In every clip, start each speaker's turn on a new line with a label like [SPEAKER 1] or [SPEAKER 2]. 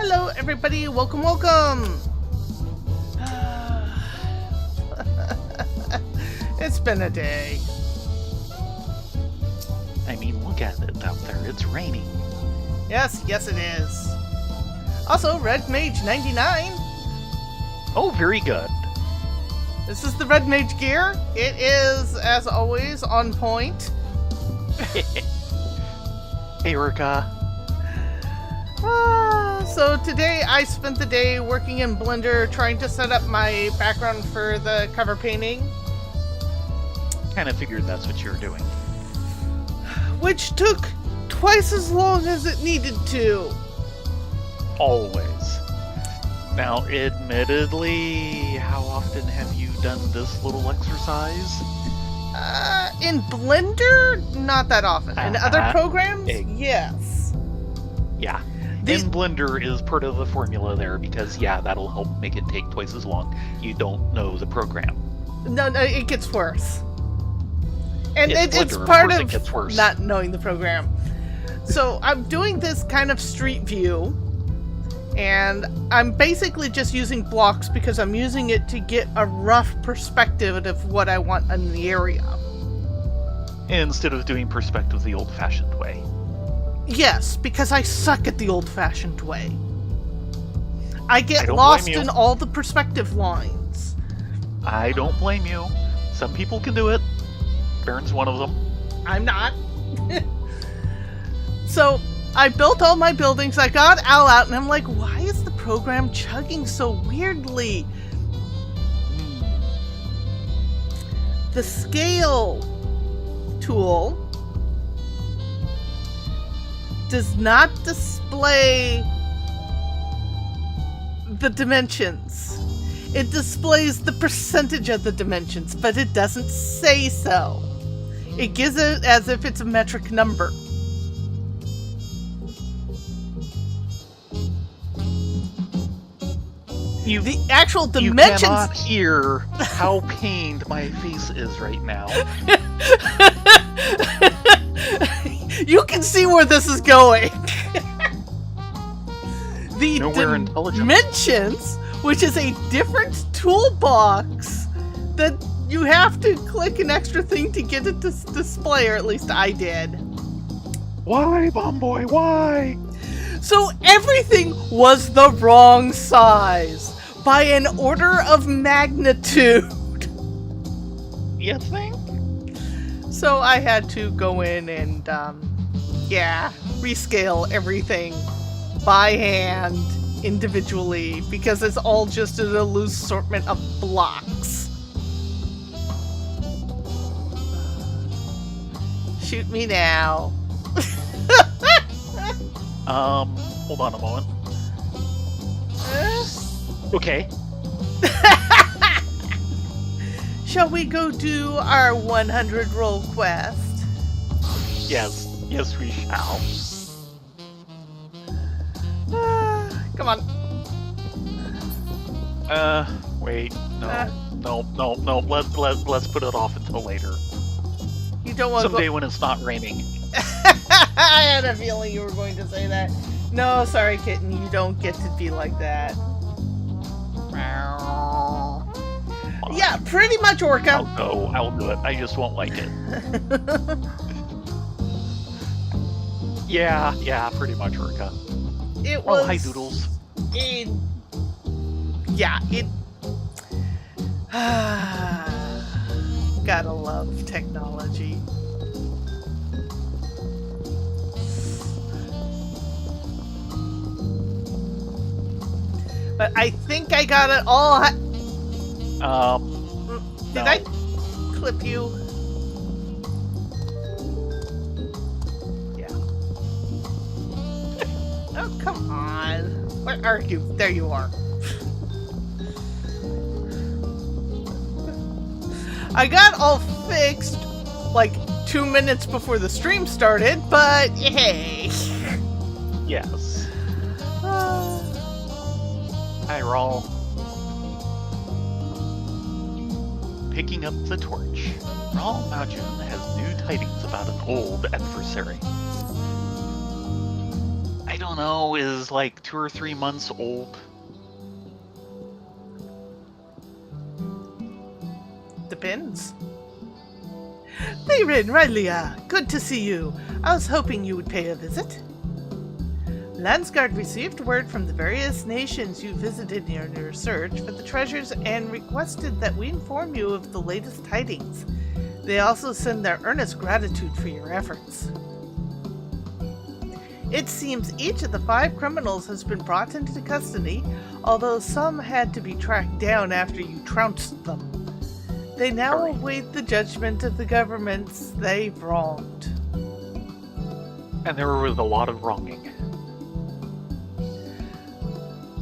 [SPEAKER 1] Hello, everybody. Welcome, welcome. It's been a day.
[SPEAKER 2] I mean, look at it out there. It's raining.
[SPEAKER 1] Yes, it is. Also, Red Mage 99.
[SPEAKER 2] Oh, very good.
[SPEAKER 1] This is the Red Mage gear. It is, as always, on point.
[SPEAKER 2] Hey, Urka.
[SPEAKER 1] So today I spent the day working in Blender trying to set up my background for the cover painting.
[SPEAKER 2] Kind of figured that's what you were doing.
[SPEAKER 1] Which took twice as long as it needed to.
[SPEAKER 2] Always. Now, admittedly, how often have you done this little exercise?
[SPEAKER 1] In Blender, not that often. In other programs,
[SPEAKER 2] Egg.
[SPEAKER 1] yes.
[SPEAKER 2] Yeah.
[SPEAKER 1] These-
[SPEAKER 2] In Blender is part of the formula there because, yeah, that'll help make it take twice as long. You don't know the program.
[SPEAKER 1] No, it gets worse. And
[SPEAKER 2] It's
[SPEAKER 1] it's
[SPEAKER 2] Blender, of
[SPEAKER 1] part
[SPEAKER 2] course
[SPEAKER 1] of
[SPEAKER 2] it gets worse.
[SPEAKER 1] not knowing the program. So I'm doing this kind of street view, and I'm basically just using blocks because I'm using it to get a rough perspective of what I want in the area.
[SPEAKER 2] Instead of doing perspective the old-fashioned way.
[SPEAKER 1] Yes, because I suck at the old-fashioned way. I get
[SPEAKER 2] don't
[SPEAKER 1] lost
[SPEAKER 2] blame you.
[SPEAKER 1] in all the perspective lines.
[SPEAKER 2] I don't blame you. Some people can do it. Baron's one of them.
[SPEAKER 1] I'm not. So, I built all my buildings, I got Al out, and I'm like, why is the program chugging so weirdly? The scale tool does not display the dimensions. It displays the percentage of the dimensions, but it doesn't say so. It gives it as if it's a metric number. The actual
[SPEAKER 2] You
[SPEAKER 1] dimensions...
[SPEAKER 2] cannot hear how pained my face is right now.
[SPEAKER 1] You can see where this is going. The
[SPEAKER 2] Nowhere intelligent.
[SPEAKER 1] dimensions, which is a different toolbox that you have to click an extra thing to get it to display, or at least I did.
[SPEAKER 2] Why, Bomboy, why?
[SPEAKER 1] So everything was the wrong size by an order of magnitude.
[SPEAKER 2] You think?
[SPEAKER 1] So I had to go in and, rescale everything by hand, individually, because it's all just a loose assortment of blocks. Shoot me now.
[SPEAKER 2] Hold on a moment. Okay.
[SPEAKER 1] Shall we go do our 100 roll quest?
[SPEAKER 2] Yes, we shall.
[SPEAKER 1] Come on.
[SPEAKER 2] Wait, no. Let's put it off until later.
[SPEAKER 1] You don't want to
[SPEAKER 2] Someday
[SPEAKER 1] go...
[SPEAKER 2] when it's not raining.
[SPEAKER 1] I had a feeling you were going to say that. No, sorry, kitten. You don't get to be like that. Yeah, pretty much, Orca.
[SPEAKER 2] I'll do it. I just won't like it. Yeah, pretty much, Urka.
[SPEAKER 1] It was...
[SPEAKER 2] Oh, hi, Doodles.
[SPEAKER 1] It... Gotta love technology. But I think I got it all... Did
[SPEAKER 2] no.
[SPEAKER 1] I clip you? Yeah. Oh, come on. Where are you? There you are. I got all fixed like 2 minutes before the stream started, but hey.
[SPEAKER 2] Yes. Hi, Rawl. Picking up the torch. Rawl Majun has new tidings about an old adversary. I don't know, is like 2 or 3 months old.
[SPEAKER 1] Depends. Lyrin, Rylia, good to see you. I was hoping you would pay a visit. Landsguard received word from the various nations you visited in your search for the treasures and requested that we inform you of the latest tidings. They also send their earnest gratitude for your efforts. It seems each of the 5 criminals has been brought into custody, although some had to be tracked down after you trounced them. They now await the judgment of the governments they've wronged.
[SPEAKER 2] And there was a lot of wronging.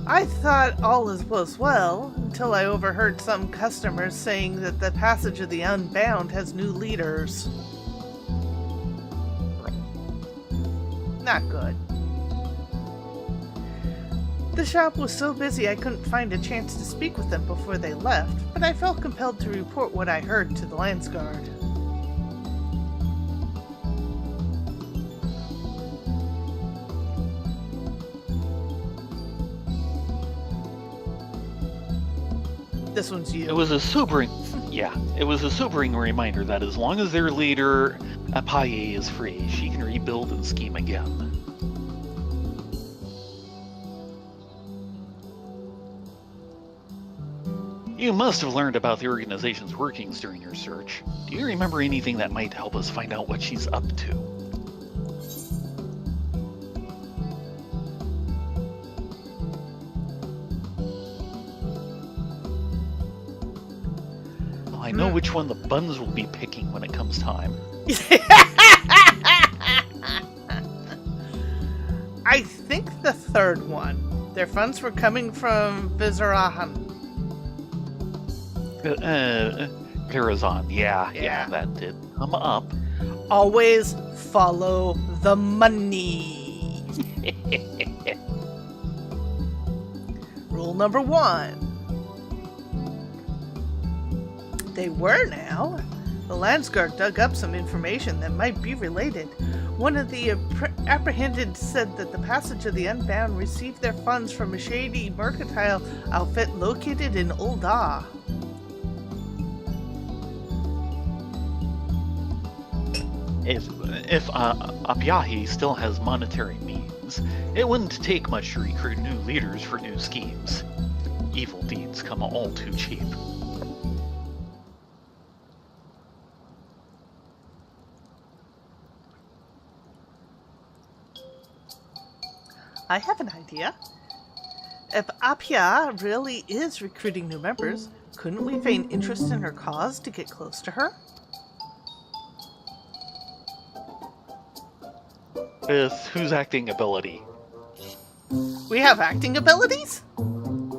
[SPEAKER 1] I thought all was well until I overheard some customers saying that the Passage of the Unbound has new leaders. Not good. The shop was so busy I couldn't find a chance to speak with them before they left, but I felt compelled to report what I heard to the Landsguard. This one's you.
[SPEAKER 2] It was a sobering reminder that as long as their leader, Apaye, is free, she can rebuild and scheme again. You must have learned about the organization's workings during your search. Do you remember anything that might help us find out what she's up to? I know which one the buns will be picking when it comes time.
[SPEAKER 1] I think the third one. Their funds were coming from Vizarahan.
[SPEAKER 2] Karazhan, yeah, that did come up.
[SPEAKER 1] Always follow the money. Rule number 1. They were now. The Landsguard dug up some information that might be related. One of the apprehended said that the Passage of the Unbound received their funds from a shady mercantile outfit located in Ul'dah.
[SPEAKER 2] If Apiahi still has monetary means, it wouldn't take much to recruit new leaders for new schemes. Evil deeds come all too cheap.
[SPEAKER 1] I have an idea. If Apia really is recruiting new members, couldn't we feign interest in her cause to get close to her?
[SPEAKER 2] With whose acting ability?
[SPEAKER 1] We have acting abilities?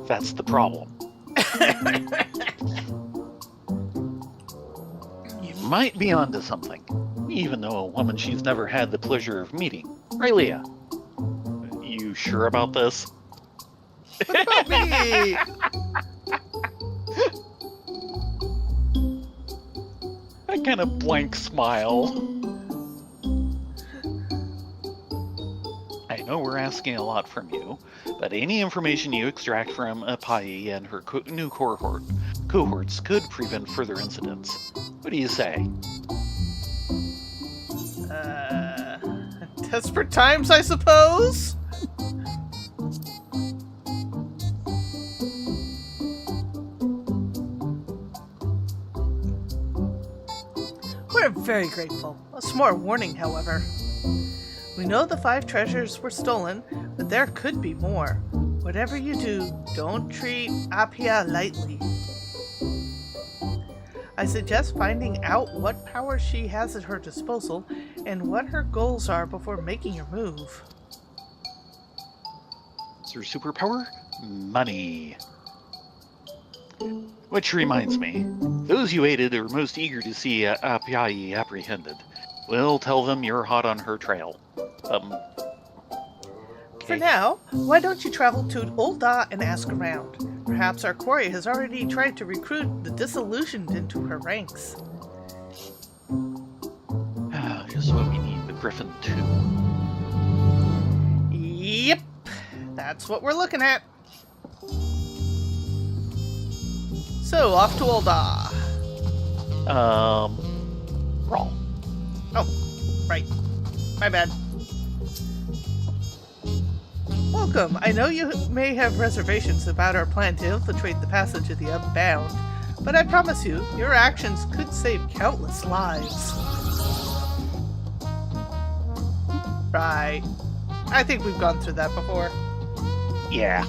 [SPEAKER 2] That's the problem. You might be onto something, even though a woman she's never had the pleasure of meeting. Right, Leah? You sure about this?
[SPEAKER 1] What about me?
[SPEAKER 2] A kind of blank smile. I know we're asking a lot from you, but any information you extract from Apaye and her new cohorts could prevent further incidents. What do you say?
[SPEAKER 1] Desperate times, I suppose? We're very grateful. A small warning, however. We know the 5 treasures were stolen, but there could be more. Whatever you do, don't treat Apia lightly. I suggest finding out what power she has at her disposal and what her goals are before making your move.
[SPEAKER 2] What's her superpower? Money. Which reminds me, those you aided are most eager to see Apiaye apprehended. We'll tell them you're hot on her trail.
[SPEAKER 1] For now, why don't you travel to Ul'dah and ask around? Perhaps our quarry has already tried to recruit the disillusioned into her ranks.
[SPEAKER 2] Just what we need with Griffin too.
[SPEAKER 1] Yep, that's what we're looking at. So, off to Ul'dah.
[SPEAKER 2] Rawl.
[SPEAKER 1] Oh, right. My bad. Welcome. I know you may have reservations about our plan to infiltrate the passage of the Unbound, but I promise you, your actions could save countless lives. Right. I think we've gone through that before.
[SPEAKER 2] Yeah.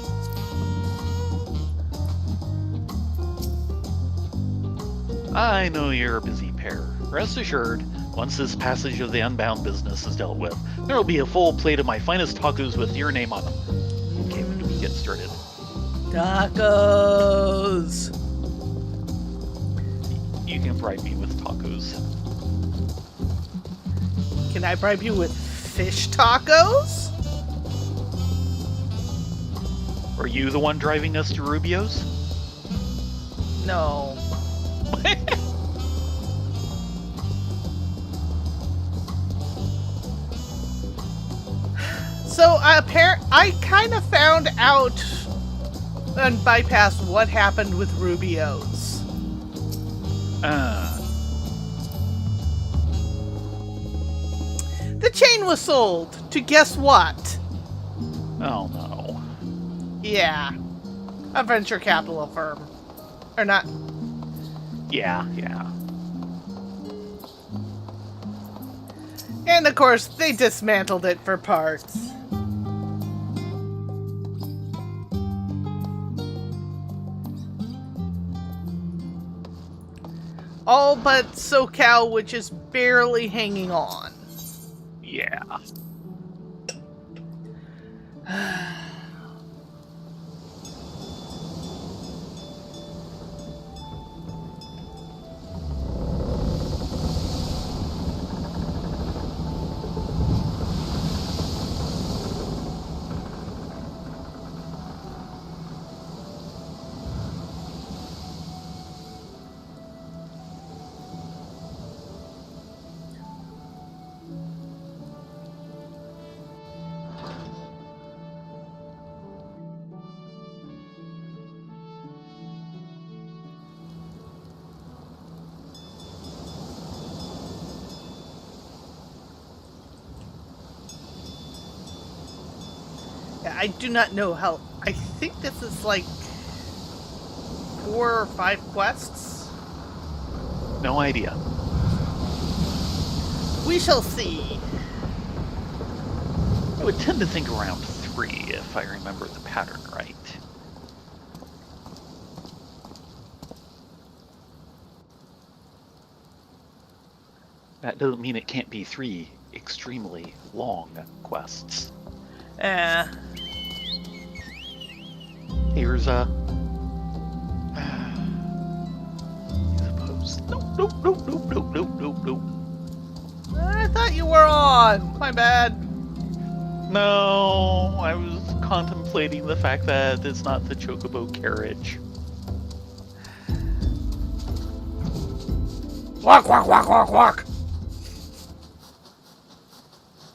[SPEAKER 2] I know you're a busy pair. Rest assured, once this passage of the Unbound business is dealt with, there will be a full plate of my finest tacos with your name on them. Okay, when do we get started?
[SPEAKER 1] Tacos!
[SPEAKER 2] You can bribe me with tacos.
[SPEAKER 1] Can I bribe you with fish tacos?
[SPEAKER 2] Are you the one driving us to Rubio's?
[SPEAKER 1] No. So, I kind of found out and bypassed what happened with Rubio's. The chain was sold to guess what?
[SPEAKER 2] Oh no.
[SPEAKER 1] Yeah. A venture capital firm. Or not.
[SPEAKER 2] Yeah.
[SPEAKER 1] And of course, they dismantled it for parts. All but SoCal, which is barely hanging on.
[SPEAKER 2] Yeah.
[SPEAKER 1] I do not know how. I think this is like 4 or 5 quests.
[SPEAKER 2] No idea.
[SPEAKER 1] We shall see.
[SPEAKER 2] I would tend to think around 3 if I remember the pattern right. That doesn't mean it can't be 3 extremely long quests. Here's a... I suppose... Nope.
[SPEAKER 1] I thought you were on. My bad.
[SPEAKER 2] No, I was contemplating the fact that it's not the Chocobo carriage.
[SPEAKER 1] Walk, walk, walk, walk, walk.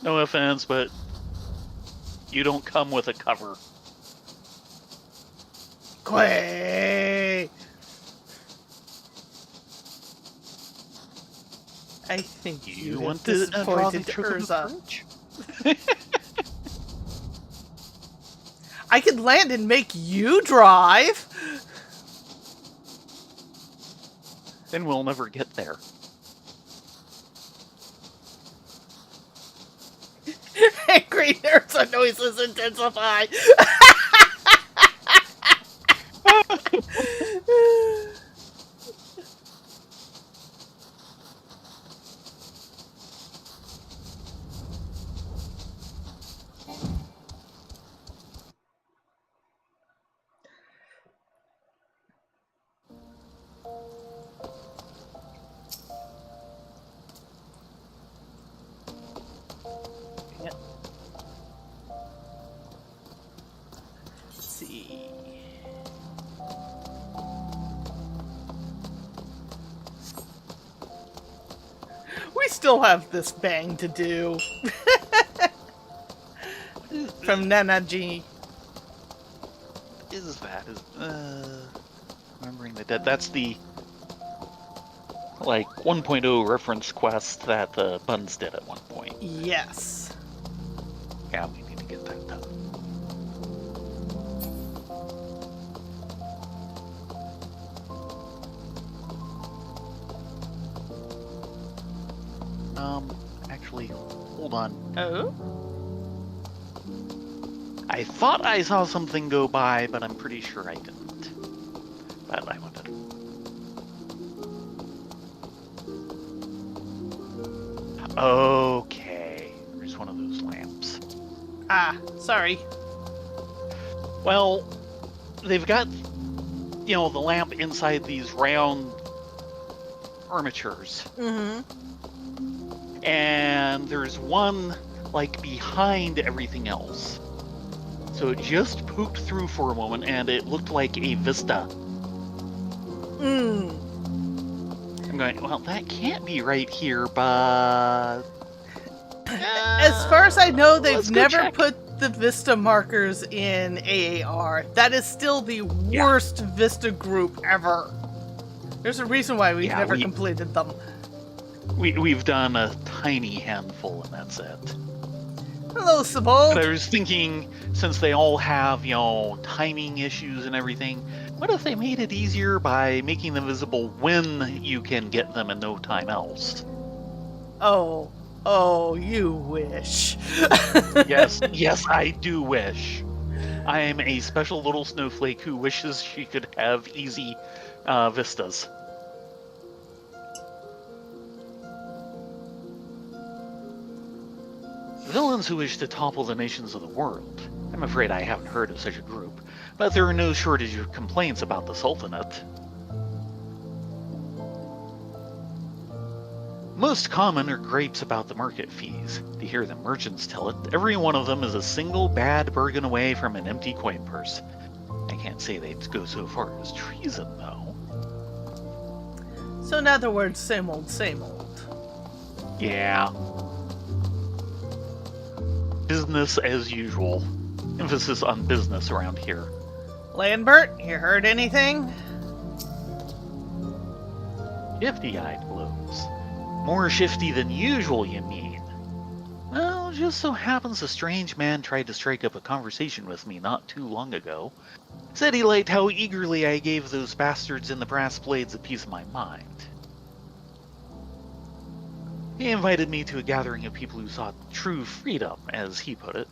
[SPEAKER 2] No offense, but you don't come with a cover.
[SPEAKER 1] Quay. I think
[SPEAKER 2] You
[SPEAKER 1] have
[SPEAKER 2] want to draw the
[SPEAKER 1] disappointed
[SPEAKER 2] Chocobo
[SPEAKER 1] Urza.
[SPEAKER 2] carriage?
[SPEAKER 1] I could land and make you drive.
[SPEAKER 2] Then we'll never get there.
[SPEAKER 1] Angry Urza noises intensify. Let's see. We still have this bang to do. from Nanaji.
[SPEAKER 2] Is that? Remembering the Dead. That's the, like, 1.0 reference quest that the Buns did at one point.
[SPEAKER 1] Yes.
[SPEAKER 2] Yeah, we need to get that done. Actually, hold on.
[SPEAKER 1] Oh?
[SPEAKER 2] I thought I saw something go by, but I'm pretty sure I didn't. But I wanted to. Okay. There's one of those lamps.
[SPEAKER 1] Ah, sorry.
[SPEAKER 2] Well, they've got, the lamp inside these round armatures.
[SPEAKER 1] Mm-hmm.
[SPEAKER 2] And there's one, like, behind everything else. So it just poked through for a moment, and it looked like a vista. I'm going, well, that can't be right here, but...
[SPEAKER 1] As far as I know, they've
[SPEAKER 2] let's go
[SPEAKER 1] never
[SPEAKER 2] check.
[SPEAKER 1] put the Vista markers in AAR. That is still the worst Vista group ever. There's a reason why we've never completed them.
[SPEAKER 2] We've done a tiny handful, and that's it.
[SPEAKER 1] Hello, Sabol.
[SPEAKER 2] But I was thinking, since they all have, timing issues and everything, what if they made it easier by making them visible when you can get them and no time else?
[SPEAKER 1] Oh, you wish.
[SPEAKER 2] Yes, I do wish. I am a special little snowflake who wishes she could have easy vistas. Villains who wish to topple the nations of the world. I'm afraid I haven't heard of such a group, but there are no shortage of complaints about the Sultanate. Most common are gripes about the market fees. To hear the merchants tell it, every one of them is a single bad bargain away from an empty coin purse. I can't say they'd go so far as treason, though.
[SPEAKER 1] So in other words, same old, same old.
[SPEAKER 2] Yeah. Business as usual. Emphasis on business around here.
[SPEAKER 1] Lambert, you heard anything?
[SPEAKER 2] Shifty-eyed blows. More shifty than usual, you mean? Well, just so happens a strange man tried to strike up a conversation with me not too long ago. Said he liked how eagerly I gave those bastards in the brass blades a piece of my mind. He invited me to a gathering of people who sought true freedom, as he put it.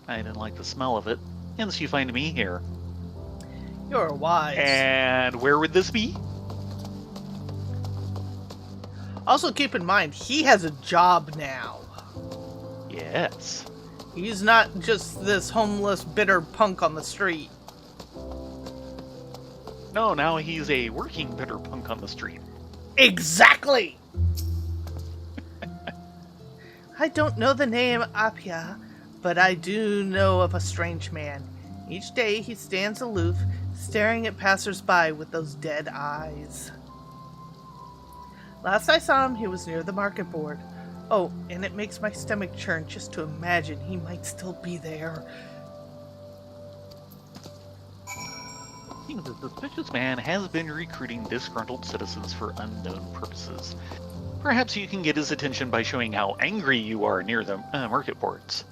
[SPEAKER 2] I didn't like the smell of it, hence you find me here.
[SPEAKER 1] You're wise.
[SPEAKER 2] And where would this be?
[SPEAKER 1] Also keep in mind, he has a job now.
[SPEAKER 2] Yes.
[SPEAKER 1] He's not just this homeless, bitter punk on the street.
[SPEAKER 2] No, now he's a working bitter punk on the street.
[SPEAKER 1] Exactly! I don't know the name Apia, but I do know of a strange man. Each day he stands aloof, staring at passers-by with those dead eyes. Last I saw him, he was near the market board. Oh, and it makes my stomach churn just to imagine he might still be there.
[SPEAKER 2] Seems the suspicious man has been recruiting disgruntled citizens for unknown purposes. Perhaps you can get his attention by showing how angry you are near the market boards.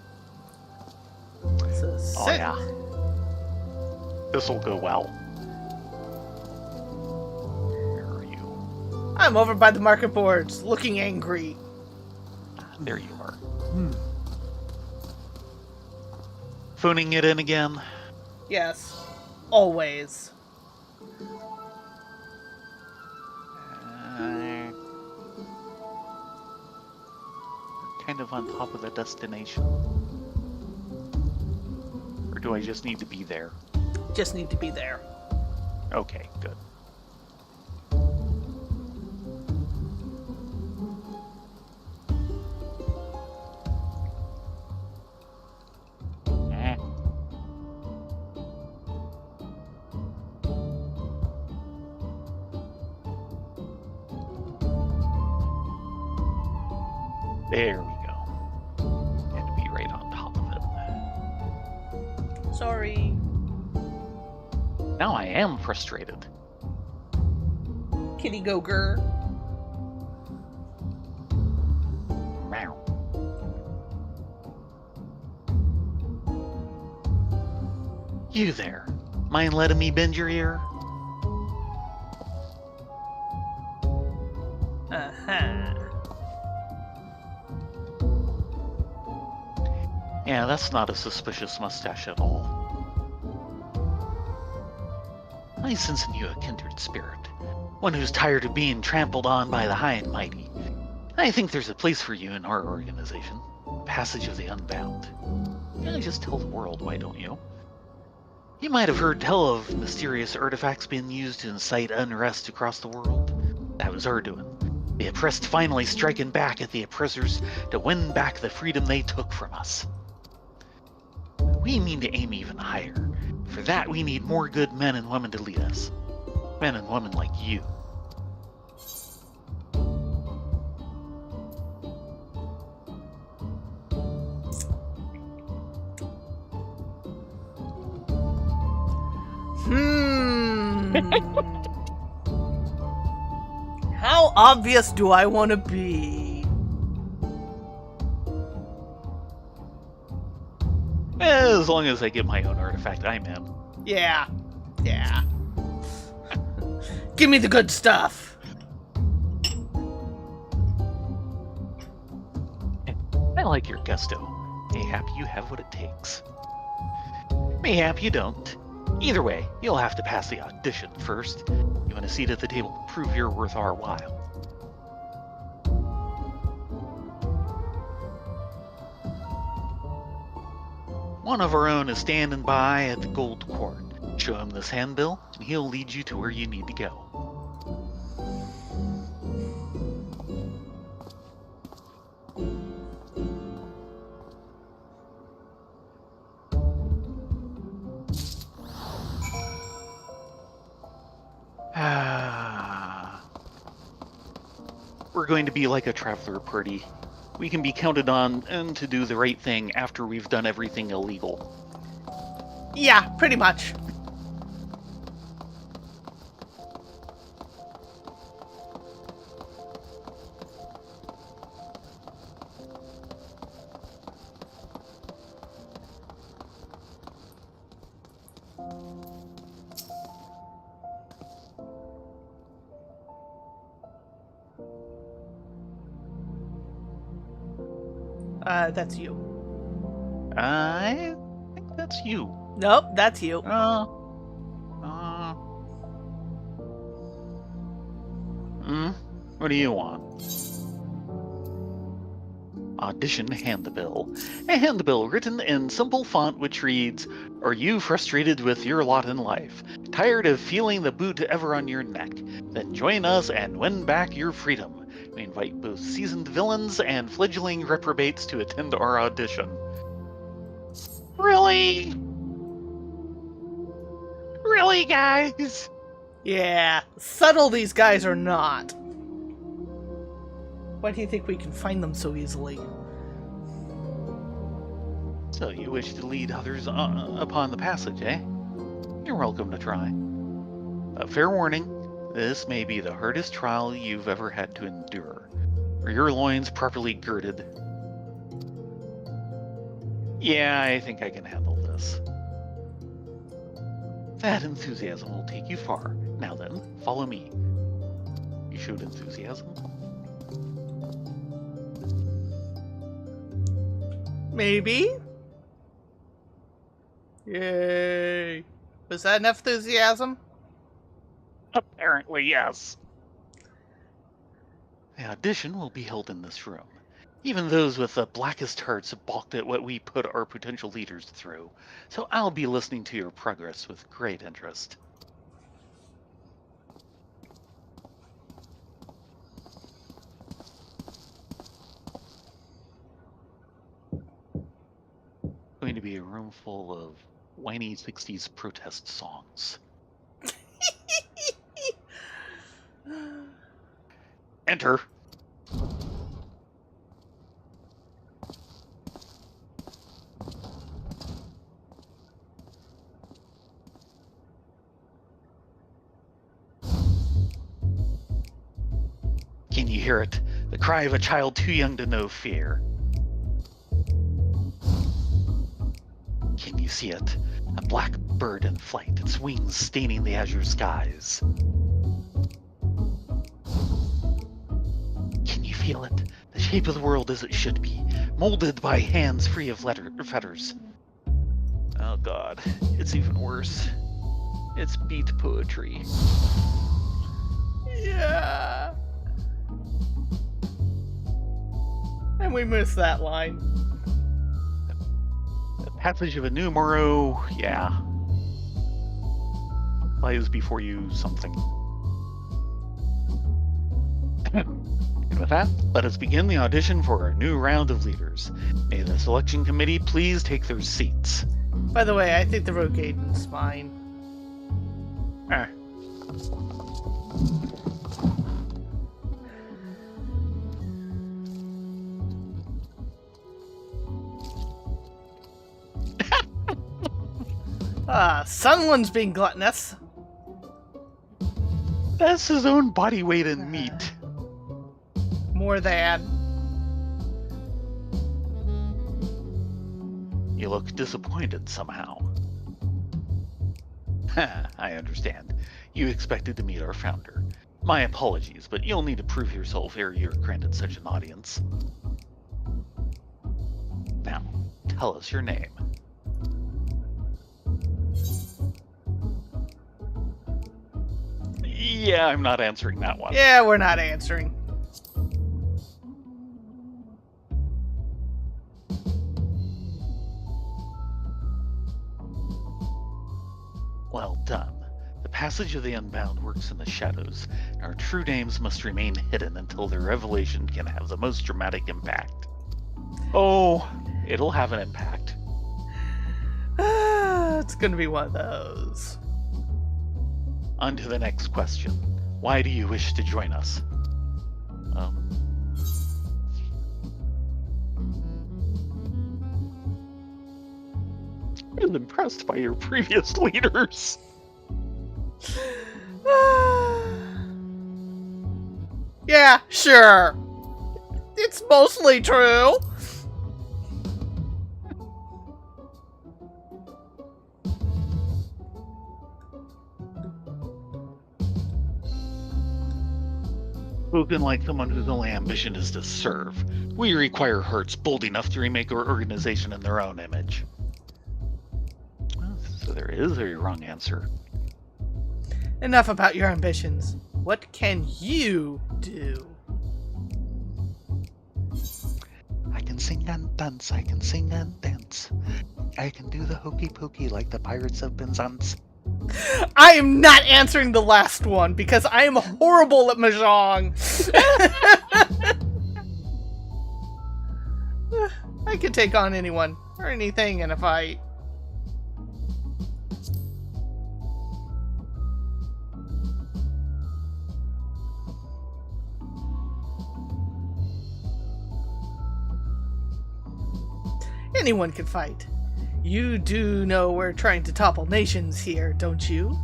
[SPEAKER 1] So
[SPEAKER 2] Oh yeah. This'll go well. Where are you?
[SPEAKER 1] I'm over by the market boards, looking angry.
[SPEAKER 2] There you are. Phoning it in again?
[SPEAKER 1] Yes, always.
[SPEAKER 2] Kind of on top of the destination. Or do I just need to be there?
[SPEAKER 1] Just need to be there.
[SPEAKER 2] Okay, good. There we go. And be right on top of it.
[SPEAKER 1] Sorry.
[SPEAKER 2] Now I am frustrated.
[SPEAKER 1] Kitty go grr.
[SPEAKER 2] Meow. You there. Mind letting me bend your ear?
[SPEAKER 1] Uh-huh.
[SPEAKER 2] Yeah, that's not a suspicious mustache at all. I sense in you a kindred spirit. One who's tired of being trampled on by the high and mighty. I think there's a place for you in our organization. Passage of the Unbound. Just tell the world, why don't you? You might have heard tell of mysterious artifacts being used to incite unrest across the world. That was our doing. The oppressed finally striking back at the oppressors to win back the freedom they took from us. We mean to aim even higher. For that, we need more good men and women to lead us. Men and women like you.
[SPEAKER 1] How obvious do I want to be?
[SPEAKER 2] As long as I get my own artifact, I'm in.
[SPEAKER 1] Yeah. Yeah. Give me the good stuff.
[SPEAKER 2] I like your gusto. Mayhap you have what it takes. Mayhap you don't. Either way, you'll have to pass the audition first. You want a seat at the table to prove you're worth our while. One of our own is standing by at the Gold Court. Show him this handbill, and he'll lead you to where you need to go. We're going to be like a traveler party. We can be counted on and to do the right thing after we've done everything illegal.
[SPEAKER 1] Yeah, pretty much. That's you.
[SPEAKER 2] I think that's you.
[SPEAKER 1] Nope, that's you.
[SPEAKER 2] What do you want? Audition handbill. A handbill written in simple font which reads, "Are you frustrated with your lot in life? Tired of feeling the boot ever on your neck? Then join us and win back your freedom. We invite both seasoned villains and fledgling reprobates to attend our audition." Really? Really, guys?
[SPEAKER 1] Yeah, subtle these guys are not. Why do you think we can find them so easily?
[SPEAKER 2] So you wish to lead others upon the passage, eh? You're welcome to try. But fair warning, this may be the hardest trial you've ever had to endure. Are your loins properly girded? Yeah, I think I can handle this. That enthusiasm will take you far. Now then, follow me. You showed enthusiasm?
[SPEAKER 1] Maybe? Yay. Was that enough enthusiasm?
[SPEAKER 2] Apparently, yes. The audition will be held in this room. Even those with the blackest hearts have balked at what we put our potential leaders through, so I'll be listening to your progress with great interest. Going to be a room full of whiny 60s protest songs. Enter. Can you hear it? The cry of a child too young to know fear. Can you see it? A black bird in flight, its wings staining the azure skies. Can you feel it? The shape of the world as it should be, molded by hands free of fetters. Oh god, it's even worse. It's beat poetry.
[SPEAKER 1] Yeah. And we missed that line.
[SPEAKER 2] The passage of a new morrow, yeah. Lies before you something. And with that, let us begin the audition for our new round of leaders. May the selection committee please take their seats.
[SPEAKER 1] By the way, I think the Rogue Aiden's fine.
[SPEAKER 2] Ah.
[SPEAKER 1] Someone's being gluttonous.
[SPEAKER 2] That's his own body weight in meat.
[SPEAKER 1] More than.
[SPEAKER 2] You look disappointed somehow. I understand. You expected to meet our founder. My apologies, but you'll need to prove yourself ere you're granted such an audience. Now, tell us your name. Yeah, I'm not answering that one.
[SPEAKER 1] Yeah, we're not answering.
[SPEAKER 2] Well done. The passage of the Unbound works in the shadows, and our true names must remain hidden until their revelation can have the most dramatic impact. Oh, it'll have an impact.
[SPEAKER 1] It's gonna be one of those.
[SPEAKER 2] On to the next question. Why do you wish to join us? I'm impressed by your previous leaders.
[SPEAKER 1] Yeah, sure. It's mostly true.
[SPEAKER 2] Spoken like someone whose only ambition is to serve. We require hearts bold enough to remake our organization in their own image. So there is a wrong answer.
[SPEAKER 1] Enough about your ambitions. What can you do?
[SPEAKER 2] I can sing and dance, I can sing and dance. I can do the hokey pokey like the Pirates of Penzance.
[SPEAKER 1] I am not answering the last one because I am horrible at Mahjong. I could take on anyone or anything in a fight. Anyone can fight. You do know we're trying to topple nations here, don't you?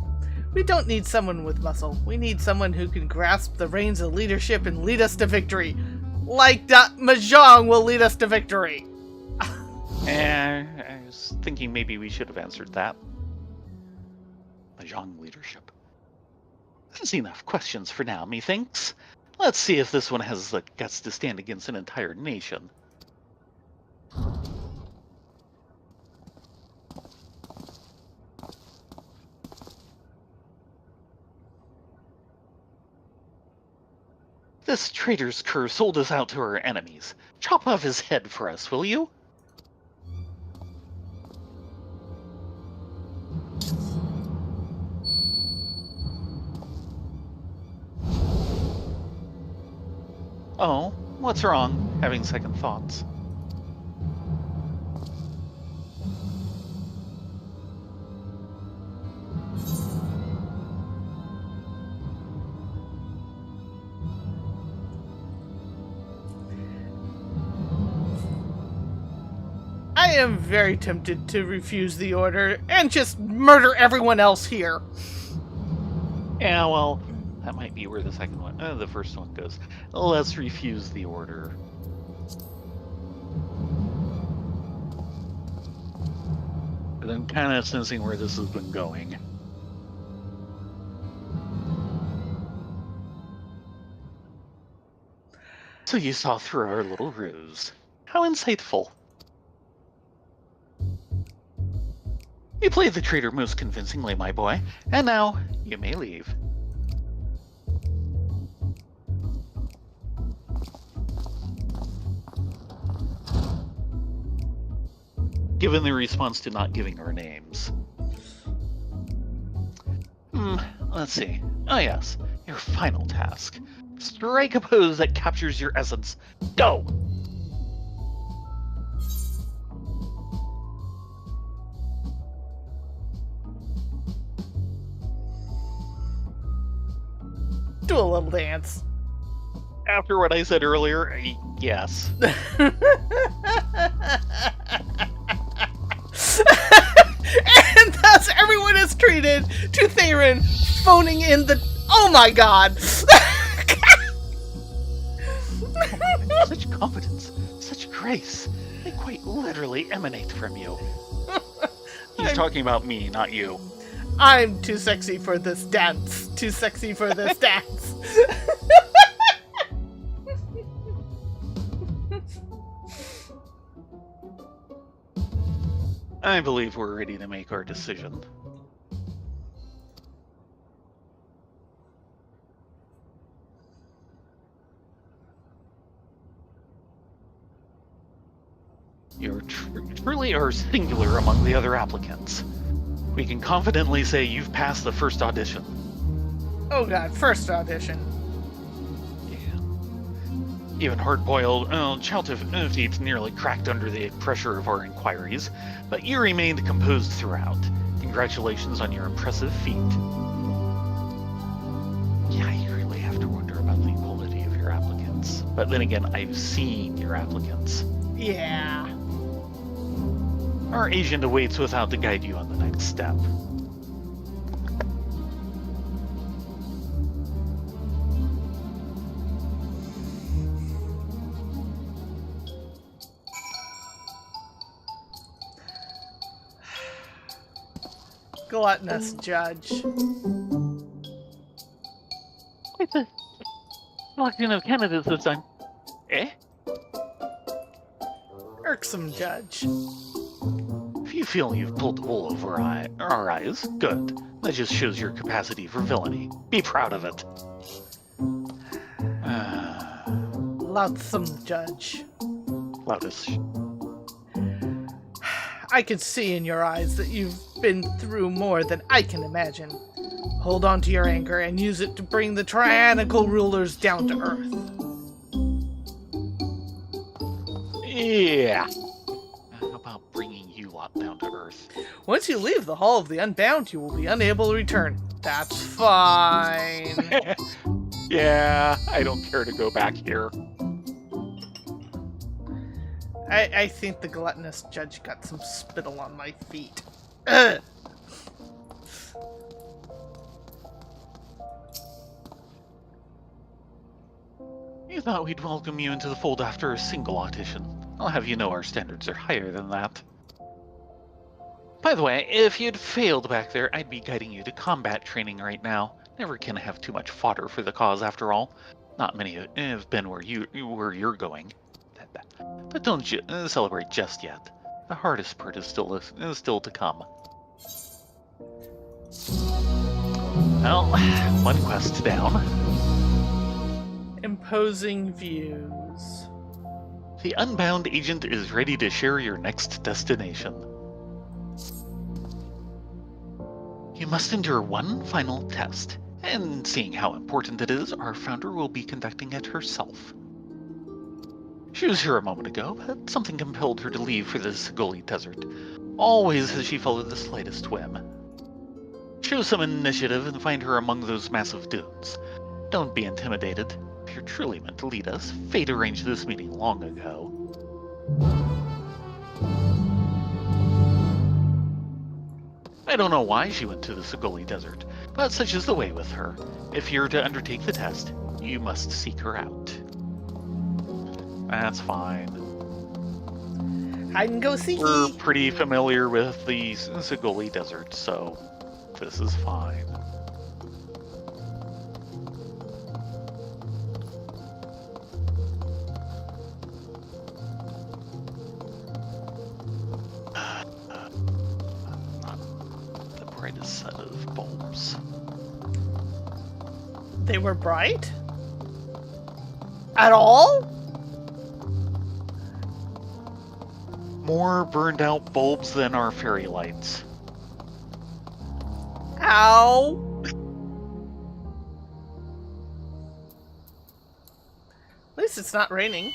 [SPEAKER 1] We don't need someone with muscle. We need someone who can grasp the reins of leadership and lead us to victory. Like Mahjong will lead us to victory.
[SPEAKER 2] I was thinking maybe we should have answered that. Mahjong leadership. That's enough questions for now, methinks. Let's see if this one has the guts to stand against an entire nation. This traitor's cur sold us out to our enemies. Chop off his head for us, will you? Oh, what's wrong? Having second thoughts.
[SPEAKER 1] I am very tempted to refuse the order and just murder everyone else here.
[SPEAKER 2] Yeah, well, that might be where the second one, the first one goes. Let's refuse the order. But I'm kind of sensing where this has been going. So you saw through our little ruse. How insightful. You played the traitor most convincingly, my boy, and now you may leave. Given the response to not giving our names. Let's see. Oh yes, your final task. Strike a pose that captures your essence. Go!
[SPEAKER 1] Do a little dance.
[SPEAKER 2] After what I said earlier, yes.
[SPEAKER 1] And thus everyone is treated to Theron phoning in the... Oh my god!
[SPEAKER 2] Such confidence, such grace. They quite literally emanate from you. He's talking about me, not you.
[SPEAKER 1] I'm too sexy for this dance. Too sexy for this dance.
[SPEAKER 2] I believe we're ready to make our decision. You truly are singular among the other applicants. We can confidently say you've passed the first audition.
[SPEAKER 1] Oh god, first audition.
[SPEAKER 2] Yeah. Even hard-boiled Chaltifeet nearly cracked under the pressure of our inquiries, but you remained composed throughout. Congratulations on your impressive feat. Yeah, you really have to wonder about the quality of your applicants. But then again, I've seen your applicants.
[SPEAKER 1] Yeah.
[SPEAKER 2] Our agent awaits without to guide you on the next step.
[SPEAKER 1] Gluttonous judge.
[SPEAKER 2] Quite the selection of candidates this time. Eh?
[SPEAKER 1] Irksome judge.
[SPEAKER 2] If you feel you've pulled the wool over our eyes, good. That just shows your capacity for villainy. Be proud of it.
[SPEAKER 1] Loathsome judge.
[SPEAKER 2] Loudest.
[SPEAKER 1] I can see in your eyes that you've been through more than I can imagine. Hold on to your anger and use it to bring the tyrannical rulers down to earth.
[SPEAKER 2] Yeah. How about bringing you lot down to earth?
[SPEAKER 1] Once you leave the Hall of the Unbound, you will be unable to return. That's fine.
[SPEAKER 2] Yeah, I don't care to go back here.
[SPEAKER 1] I think the gluttonous judge got some spittle on my feet. Ugh.
[SPEAKER 2] You thought we'd welcome you into the fold after a single audition. I'll have you know our standards are higher than that. By the way, if you'd failed back there, I'd be guiding you to combat training right now. Never can have too much fodder for the cause, after all. Not many have been where you're going. But don't celebrate just yet. The hardest part is still to come. Well, one quest down.
[SPEAKER 1] Imposing views.
[SPEAKER 2] The Unbound agent is ready to share your next destination. You must endure one final test, and seeing how important it is, our founder will be conducting it herself. She was here a moment ago, but something compelled her to leave for the Sigoli Desert. Always has she followed the slightest whim. Show some initiative and find her among those massive dunes. Don't be intimidated. If you're truly meant to lead us, fate arranged this meeting long ago. I don't know why she went to the Sigoli Desert. But such is the way with her. If you're to undertake the test, you must seek her out. That's fine.
[SPEAKER 1] Hide and go
[SPEAKER 2] We're
[SPEAKER 1] seeky.
[SPEAKER 2] pretty familiar with the Zagoli Desert, so this is fine. Not the brightest set of bulbs.
[SPEAKER 1] They were bright? At all?
[SPEAKER 2] More burned out bulbs than our fairy lights.
[SPEAKER 1] Ow. At least it's not raining.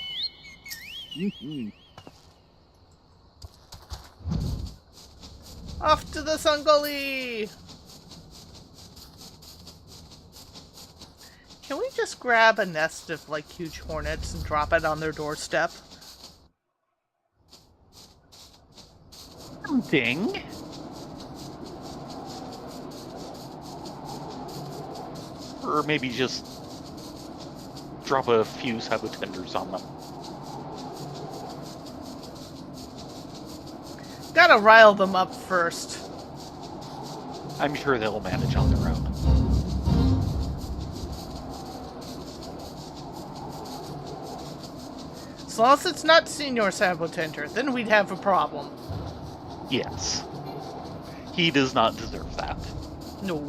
[SPEAKER 1] Off to the Sangoli! Can we just grab a nest of, like, huge hornets and drop it on their doorstep?
[SPEAKER 2] Ding. Or maybe just drop a few sabotenders on them.
[SPEAKER 1] Gotta rile them up first.
[SPEAKER 2] I'm sure they'll manage on their own.
[SPEAKER 1] As long as it's not Senior Sabotender, then we'd have a problem.
[SPEAKER 2] Yes. He does not deserve that.
[SPEAKER 1] No.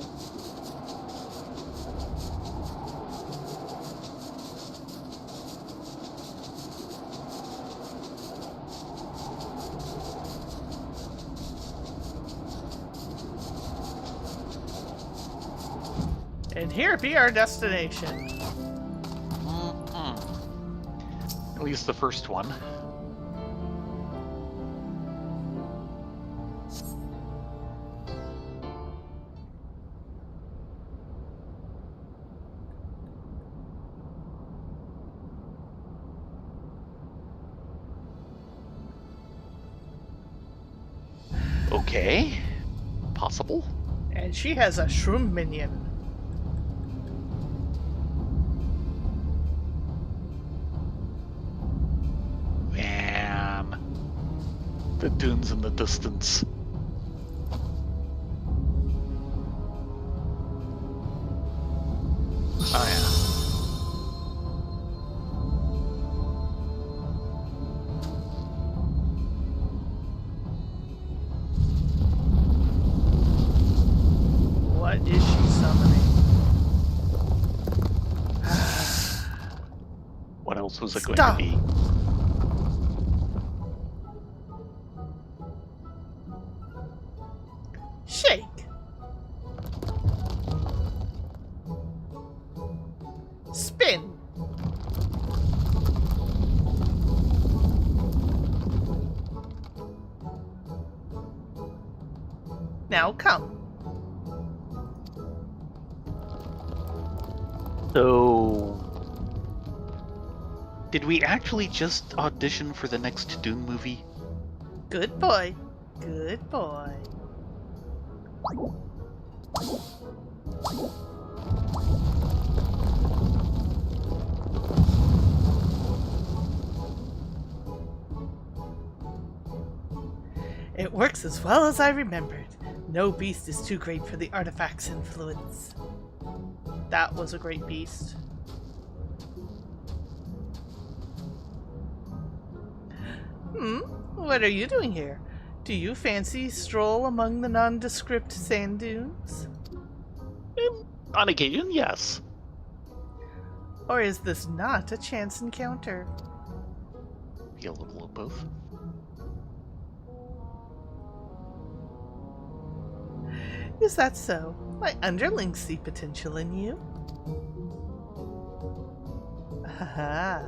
[SPEAKER 1] And here be our destination.
[SPEAKER 2] At least the first one. Okay. Possible.
[SPEAKER 1] And she has a shroom minion.
[SPEAKER 2] Man. The dunes in the distance. Oh yeah.
[SPEAKER 1] What is she summoning?
[SPEAKER 2] What else was it going
[SPEAKER 1] Stop.
[SPEAKER 2] to be?
[SPEAKER 1] Shake. Spin. Now come.
[SPEAKER 2] So, did we actually just audition for the next Dune movie?
[SPEAKER 1] Good boy. Good boy. It works as well as I remembered. No beast is too great for the artifact's influence. That was a great beast. What are you doing here? Do you fancy stroll among the nondescript sand dunes?
[SPEAKER 2] On occasion, yes.
[SPEAKER 1] Or is this not a chance encounter?
[SPEAKER 2] Be a little of both.
[SPEAKER 1] Is that so? My underlings see potential in you. Haha.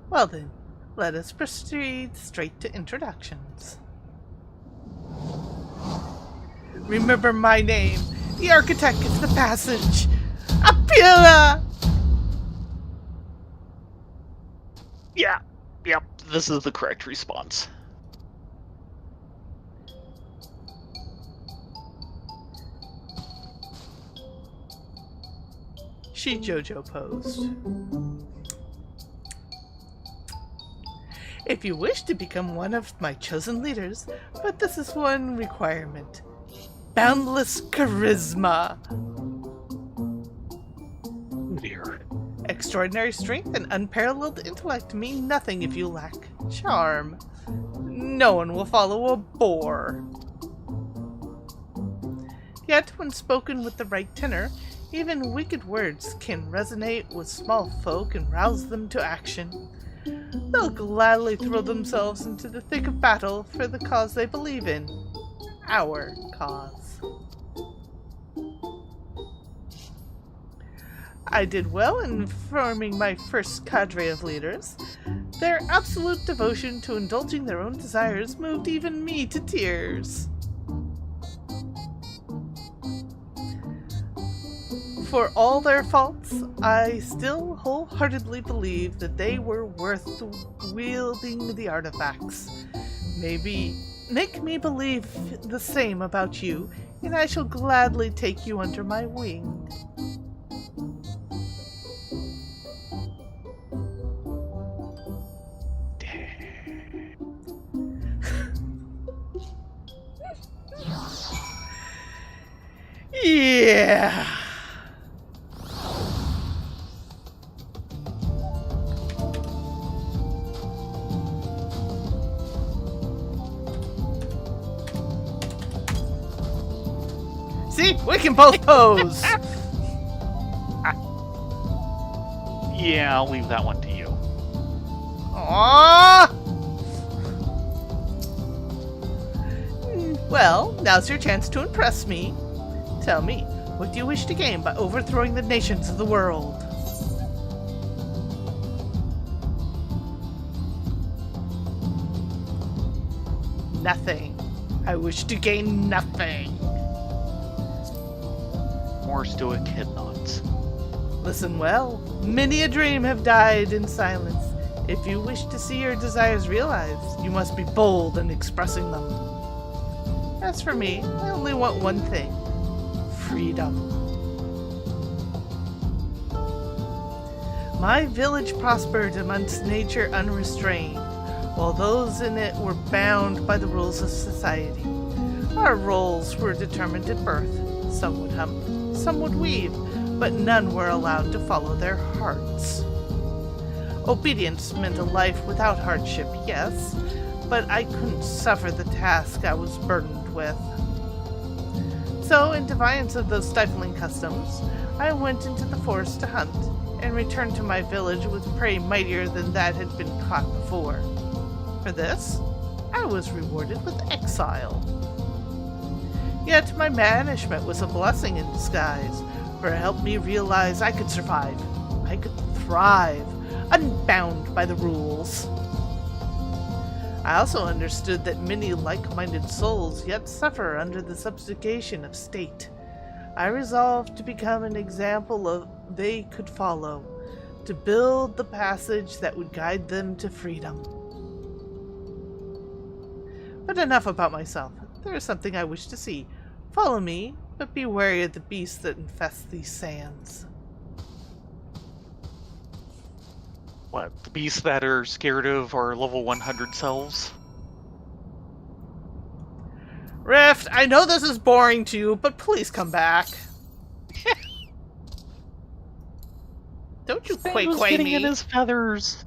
[SPEAKER 1] Well then, let us proceed straight to introductions. Remember my name. The architect is the passage. Apila!
[SPEAKER 2] Yeah, yep, this is the correct response.
[SPEAKER 1] she JoJo posed. If you wish to become one of my chosen leaders, but this is one requirement. Boundless charisma.
[SPEAKER 2] Oh dear.
[SPEAKER 1] Extraordinary strength and unparalleled intellect mean nothing if you lack charm. No one will follow a bore. Yet, when spoken with the right tenor, even wicked words can resonate with small folk and rouse them to action. They'll gladly throw themselves into the thick of battle for the cause they believe in. Our cause. I did well in forming my first cadre of leaders. Their absolute devotion to indulging their own desires moved even me to tears. For all their faults, I still wholeheartedly believe that they were worth wielding the artifacts. Maybe make me believe the same about you, and I shall gladly take you under my wing. Yeah. See? We can both pose!
[SPEAKER 2] Yeah, I'll leave that one to you.
[SPEAKER 1] Aww! Well, now's your chance to impress me. Tell me, what do you wish to gain by overthrowing the nations of the world? Nothing. I wish to gain nothing.
[SPEAKER 2] More stoic head nods.
[SPEAKER 1] Listen well. Many a dream have died in silence. If you wish to see your desires realized, you must be bold in expressing them. As for me, I only want one thing. Freedom. My village prospered amongst nature unrestrained, while those in it were bound by the rules of society. Our roles were determined at birth. Some would hunt, some would weave, but none were allowed to follow their hearts. Obedience meant a life without hardship, yes, but I couldn't suffer the task I was burdened with. So, in defiance of those stifling customs, I went into the forest to hunt, and returned to my village with prey mightier than that had been caught before. For this, I was rewarded with exile. Yet my banishment was a blessing in disguise, for it helped me realize I could survive. I could thrive, unbound by the rules. I also understood that many like-minded souls yet suffer under the subjugation of state. I resolved to become an example they could follow, to build the passage that would guide them to freedom. But enough about myself. There is something I wish to see. Follow me, but be wary of the beasts that infest these sands.
[SPEAKER 2] What, the beasts that are scared of our level 100 selves?
[SPEAKER 1] Rift, I know this is boring to you, but please come back. Don't you quay
[SPEAKER 2] getting
[SPEAKER 1] me.
[SPEAKER 2] in his feathers.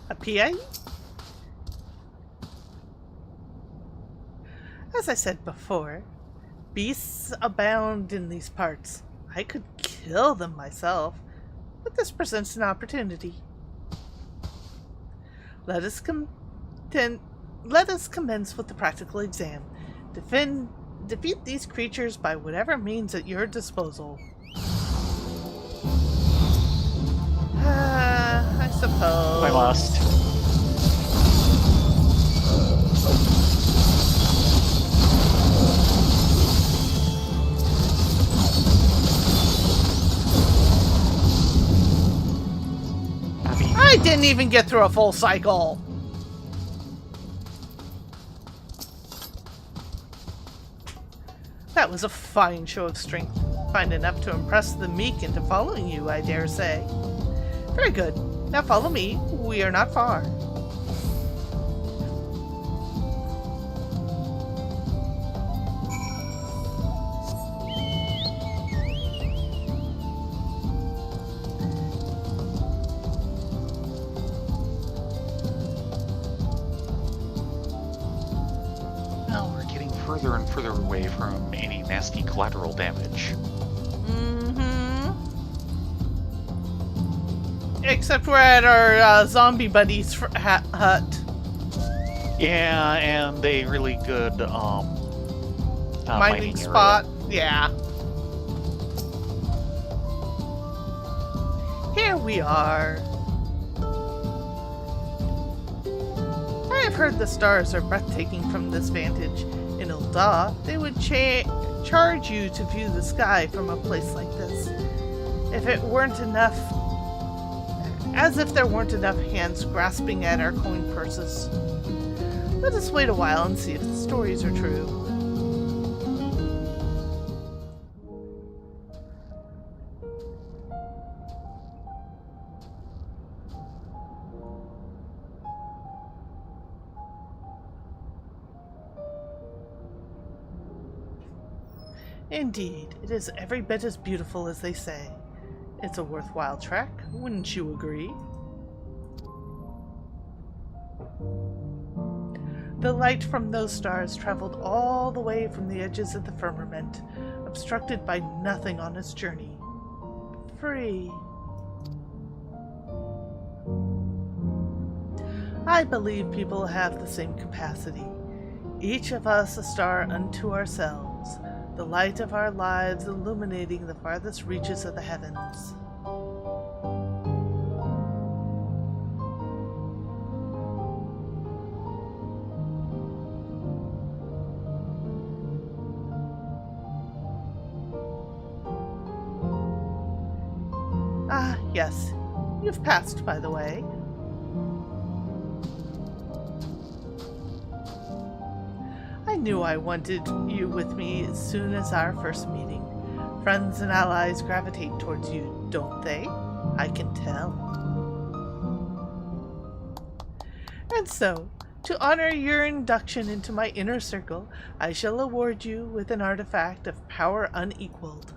[SPEAKER 1] A PA? As I said before, beasts abound in these parts. I could kill them myself, but this presents an opportunity. Let us commence with the practical exam. Defeat these creatures by whatever means at your disposal. I suppose.
[SPEAKER 2] I must.
[SPEAKER 1] I didn't even get through a full cycle. That was a fine show of strength. Fine enough to impress the meek into following you, I dare say. Very good. Now follow me. We are not far.
[SPEAKER 2] Now we're getting further and further away from any nasty collateral damage.
[SPEAKER 1] Except we're at our zombie buddies' hut.
[SPEAKER 2] Yeah, and a really good
[SPEAKER 1] Mining spot.
[SPEAKER 2] area.
[SPEAKER 1] Yeah. Here we are. I have heard the stars are breathtaking from this vantage. In Ul'dah, they would charge you to view the sky from a place like this. If it weren't enough, as if there weren't enough hands grasping at our coin purses. Let us wait a while and see if the stories are true. Indeed, it is every bit as beautiful as they say. It's a worthwhile trek, wouldn't you agree? The light from those stars traveled all the way from the edges of the firmament, obstructed by nothing on its journey. Free. I believe people have the same capacity. Each of us a star unto ourselves, the light of our lives illuminating the farthest reaches of the heavens. Ah, yes. You've passed, by the way. I knew I wanted you with me as soon as our first meeting. Friends and allies gravitate towards you, don't they? I can tell. And so, to honor your induction into my inner circle, I shall award you with an artifact of power unequaled.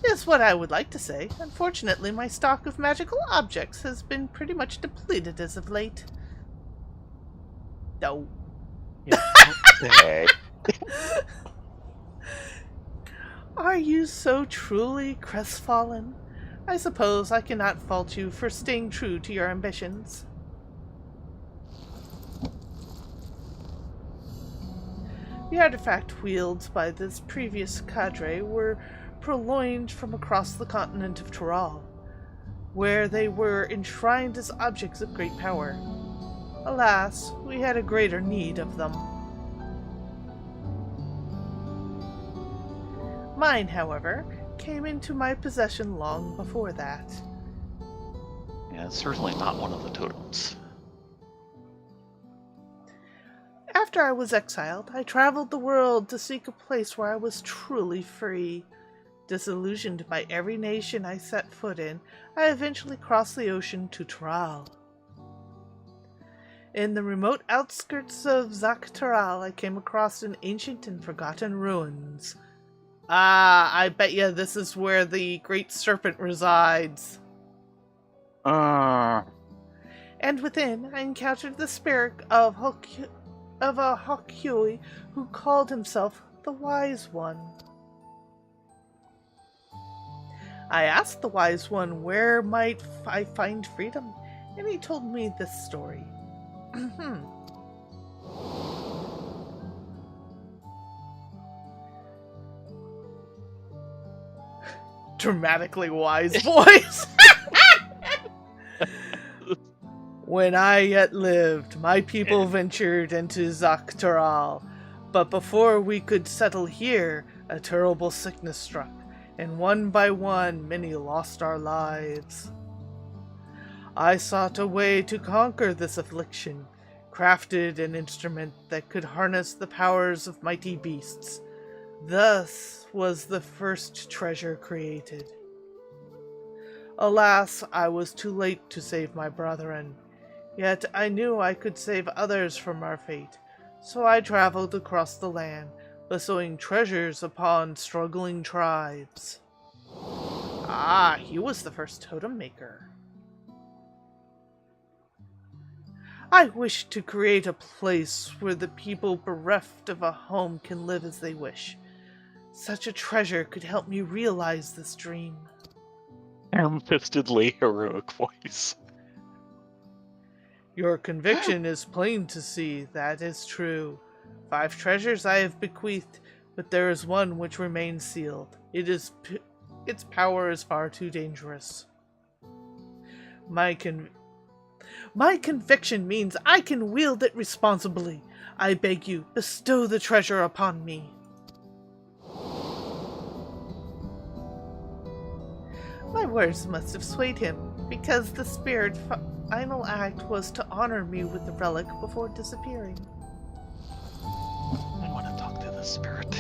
[SPEAKER 1] Is what I would like to say. Unfortunately, my stock of magical objects has been pretty much depleted as of late. No.
[SPEAKER 2] Yeah.
[SPEAKER 1] Are you so truly crestfallen? I suppose I cannot fault you for staying true to your ambitions. The artifact wielded by this previous cadre were purloined from across the continent of Tural, where they were enshrined as objects of great power. Alas, we had a greater need of them. Mine, however, came into my possession long before that.
[SPEAKER 2] Yeah, it's certainly not one of the totems.
[SPEAKER 1] After I was exiled, I traveled the world to seek a place where I was truly free. Disillusioned by every nation I set foot in, I eventually crossed the ocean to Tural. In the remote outskirts of Zak'Taral, I came across an ancient and forgotten ruins. Ah, I bet you this is where the Great Serpent resides. And within, I encountered the spirit of a Hokui who called himself the Wise One. I asked the Wise One where might I find freedom, and he told me this story. Dramatically wise voice. When I yet lived, my people ventured into Zak'Taral, but before we could settle here, a terrible sickness struck, and one by one many lost our lives. I sought a way to conquer this affliction, crafted an instrument that could harness the powers of mighty beasts. Thus was the first treasure created. Alas, I was too late to save my brethren, yet I knew I could save others from our fate, so I traveled across the land, bestowing treasures upon struggling tribes. Ah, he was the first totem maker. I wish to create a place where the people bereft of a home can live as they wish. Such a treasure could help me realize this dream.
[SPEAKER 2] Ham-fistedly heroic voice.
[SPEAKER 1] Your conviction is plain to see, that is true. 5 treasures I have bequeathed, but there is one which remains sealed. Its power is far too dangerous. My conviction means I can wield it responsibly. I beg you, bestow the treasure upon me. My words must have swayed him, because the spirit's final act was to honor me with the relic before disappearing.
[SPEAKER 2] I want to talk to the spirit.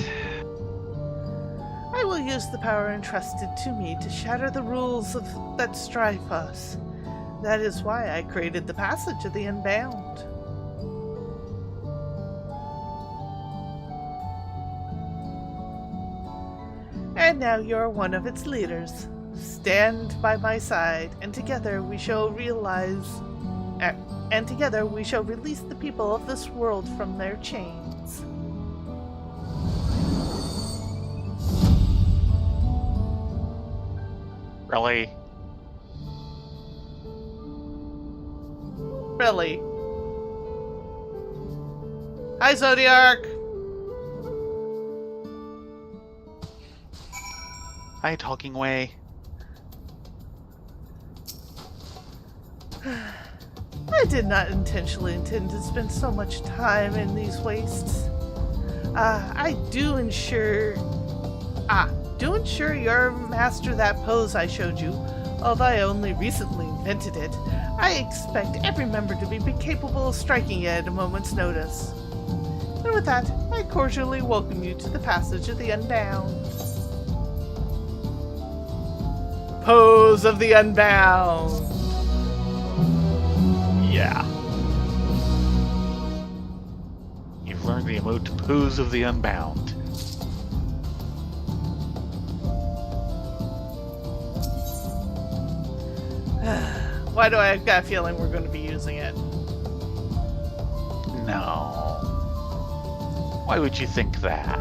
[SPEAKER 1] I will use the power entrusted to me to shatter the rules that strife us. That is why I created the Passage of the Unbound. And now you're one of its leaders. Stand by my side, and together we shall release the people of this world from their chains.
[SPEAKER 2] Really?
[SPEAKER 1] Really. Hi, Zodiark!
[SPEAKER 2] Hi, Talking Way.
[SPEAKER 1] I did not intentionally intend to spend so much time in these wastes. Do ensure you're master that pose I showed you, although I only recently invented it. I expect every member to be capable of striking it at a moment's notice. And with that, I cordially welcome you to the Passage of the Unbound. Pose of the Unbound!
[SPEAKER 2] Yeah. You've learned the emote Pose of the Unbound.
[SPEAKER 1] Why do I got a feeling we're going to be using it?
[SPEAKER 2] No. Why would you think that?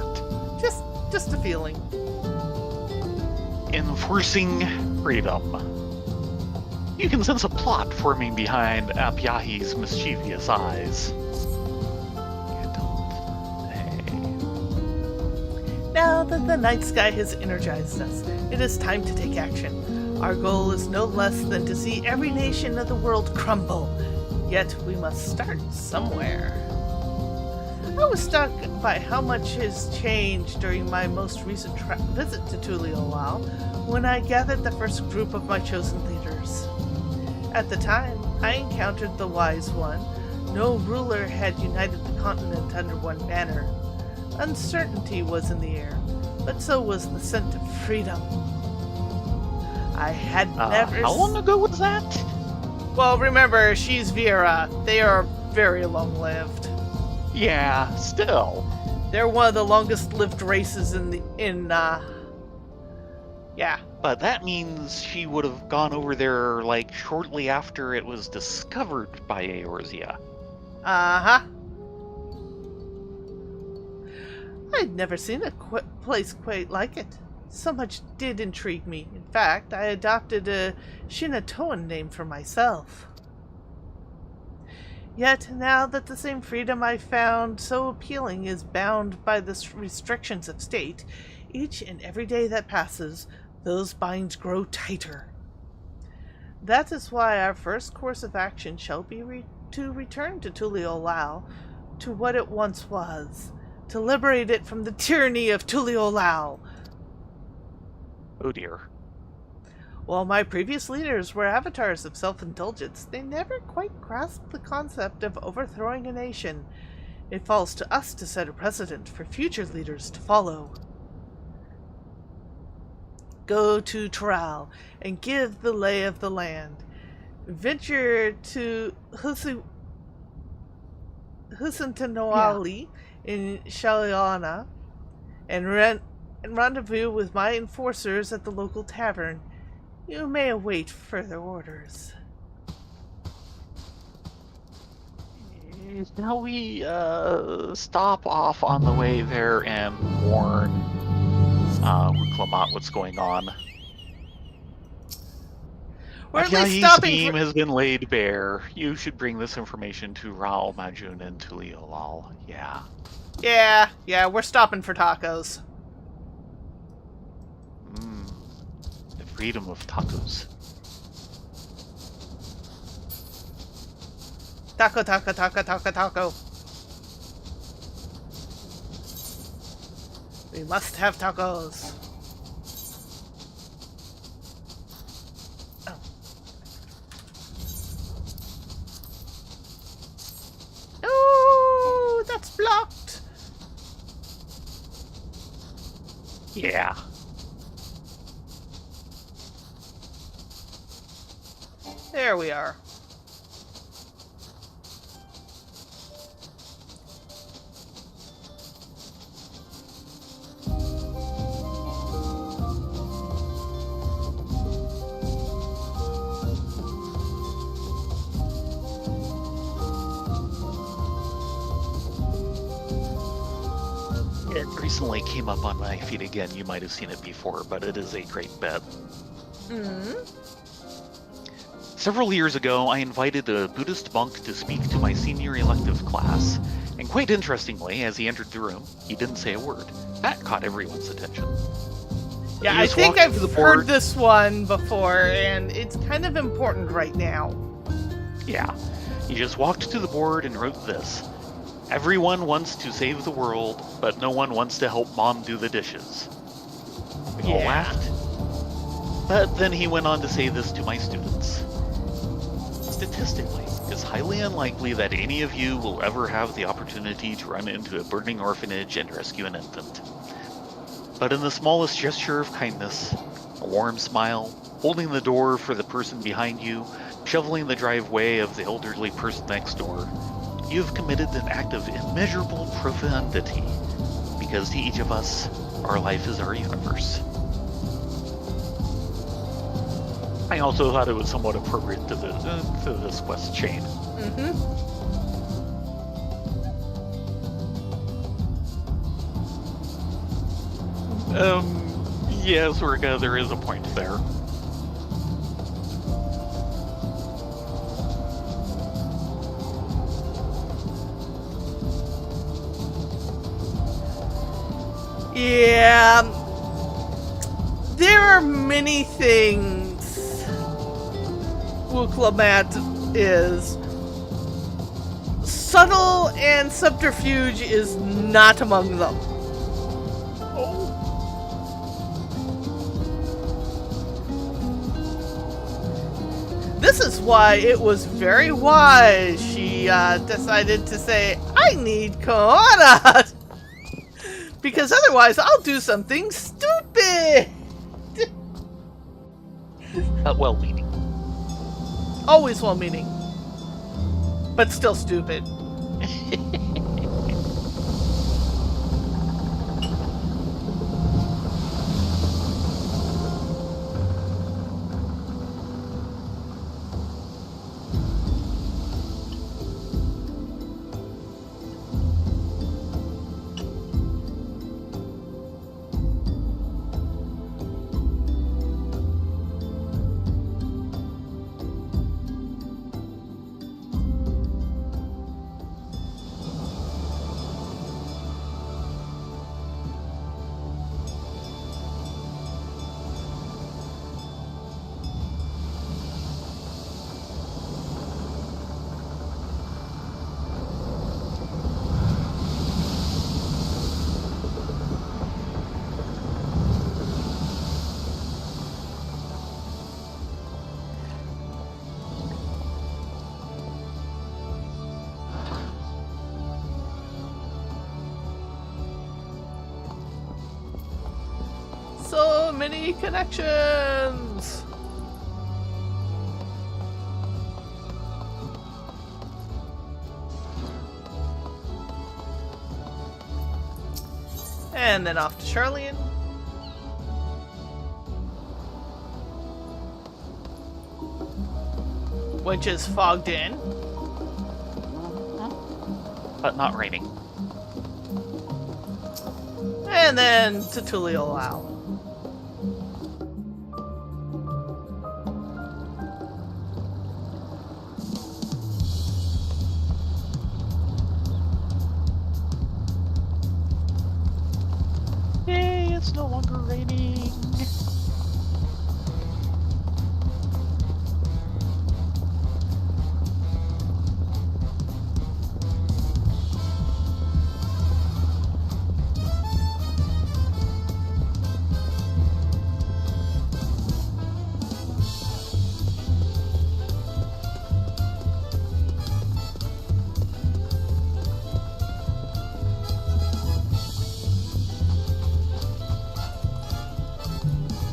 [SPEAKER 1] Just a feeling.
[SPEAKER 2] Enforcing freedom. You can sense a plot forming behind Apyahi's mischievous eyes. You don't say.
[SPEAKER 1] Now that the night sky has energized us, it is time to take action. Our goal is no less than to see every nation of the world crumble. Yet we must start somewhere. I was struck by how much has changed during my most recent visit to Tuliolao when I gathered the first group of my chosen leaders. At the time, I encountered the Wise One. No ruler had united the continent under one banner. Uncertainty was in the air, but so was the scent of freedom. I had never...
[SPEAKER 2] How long ago was that?
[SPEAKER 1] Well, remember, she's Vera. They are very long-lived.
[SPEAKER 2] Yeah, still.
[SPEAKER 1] They're one of the longest-lived races yeah.
[SPEAKER 2] But that means she would have gone over there, like, shortly after it was discovered by Eorzea.
[SPEAKER 1] Uh-huh. I'd never seen a place quite like it. So much did intrigue me. In fact, I adopted a Shinatoan name for myself. Yet, now that the same freedom I found so appealing is bound by the restrictions of state, each and every day that passes, those binds grow tighter. That is why our first course of action shall be to return to Tuliolao, to what it once was, to liberate it from the tyranny of Tuliolao.
[SPEAKER 2] Oh dear.
[SPEAKER 1] While my previous leaders were avatars of self-indulgence, they never quite grasped the concept of overthrowing a nation. It falls to us to set a precedent for future leaders to follow. Go to Toral and give the lay of the land. Venture to Husantanawali in Shaliana and rendezvous with my enforcers at the local tavern. You may await further orders.
[SPEAKER 2] Shall we stop off on the way there and warn Clement what's going on?
[SPEAKER 1] We're at least
[SPEAKER 2] Ajahi's
[SPEAKER 1] stopping
[SPEAKER 2] scheme
[SPEAKER 1] for...
[SPEAKER 2] has been laid bare. You should bring this information to Raul Majun and Tuliolal. Yeah.
[SPEAKER 1] Yeah, we're stopping for tacos.
[SPEAKER 2] The freedom of tacos.
[SPEAKER 1] Taco, taco, taco, taco, taco. We must have tacos. Oh. No, that's blocked.
[SPEAKER 2] Yeah.
[SPEAKER 1] There we are.
[SPEAKER 2] It recently came up on my feed again. You might have seen it before, but it is a great bet. Several years ago, I invited a Buddhist monk to speak to my senior elective class, and quite interestingly, as he entered the room, he didn't say a word. That caught everyone's attention.
[SPEAKER 1] Yeah,
[SPEAKER 2] He
[SPEAKER 1] I
[SPEAKER 2] just
[SPEAKER 1] think
[SPEAKER 2] walked
[SPEAKER 1] I've
[SPEAKER 2] to the
[SPEAKER 1] heard
[SPEAKER 2] board.
[SPEAKER 1] this one before, and it's kind of important right now.
[SPEAKER 2] Yeah, he just walked to the board and wrote this. Everyone wants to save the world, but no one wants to help mom do the dishes. We all
[SPEAKER 1] Yeah.
[SPEAKER 2] laughed. But then he went on to say this to my students. Statistically, it's highly unlikely that any of you will ever have the opportunity to run into a burning orphanage and rescue an infant. But in the smallest gesture of kindness, a warm smile, holding the door for the person behind you, shoveling the driveway of the elderly person next door, you have committed an act of immeasurable profundity, because to each of us, our life is our universe. I also thought it was somewhat appropriate to this quest chain. Yes, Urga, there is a point there.
[SPEAKER 1] Yeah. There are many things Wuklamat is. Subtle and subterfuge is not among them. This is why it was very wise she decided to say, I need Koana! Because otherwise I'll do something stupid!
[SPEAKER 2] Well-meaning.
[SPEAKER 1] Always well-meaning. But still stupid. many connections! And then off to Charlian. Which is fogged in.
[SPEAKER 2] But not raining.
[SPEAKER 1] And then to Tuliolao.
[SPEAKER 2] Yay, it's no longer raining.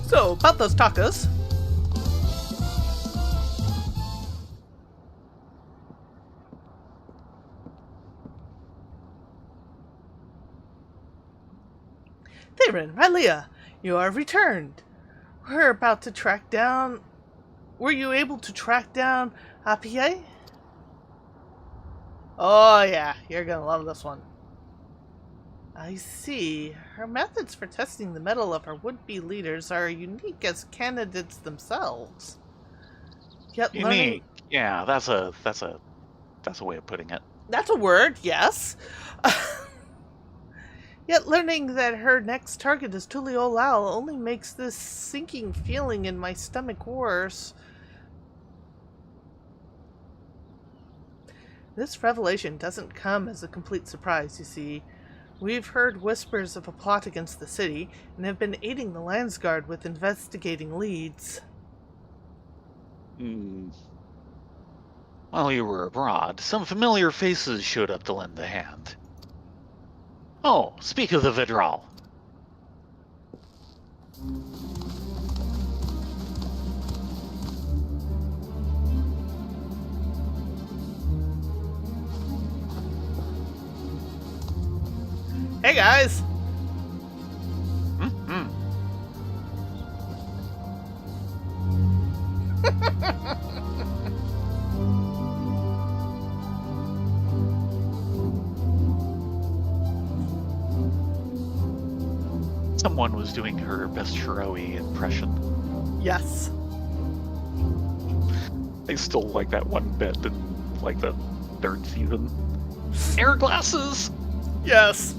[SPEAKER 1] So, about those tacos. Theron, Rylea, you are returned. We're about to track down... Were you able to track down Apia? Oh yeah, you're gonna love this one. I see. Her methods for testing the mettle of her would-be leaders are unique as candidates themselves. Yet
[SPEAKER 2] Unique. Yeah, that's a way of putting it.
[SPEAKER 1] That's a word, yes. Yet learning that her next target is Tuliolao only makes this sinking feeling in my stomach worse. This revelation doesn't come as a complete surprise, you see. We've heard whispers of a plot against the city, and have been aiding the Landsguard with investigating leads.
[SPEAKER 2] While you were abroad, some familiar faces showed up to lend a hand. Oh, speak of the Vidral.
[SPEAKER 1] Hey guys!
[SPEAKER 2] Someone was doing her best Shiroi impression.
[SPEAKER 1] Yes.
[SPEAKER 2] I still like that one bit in like the third season. Air glasses!
[SPEAKER 1] Yes.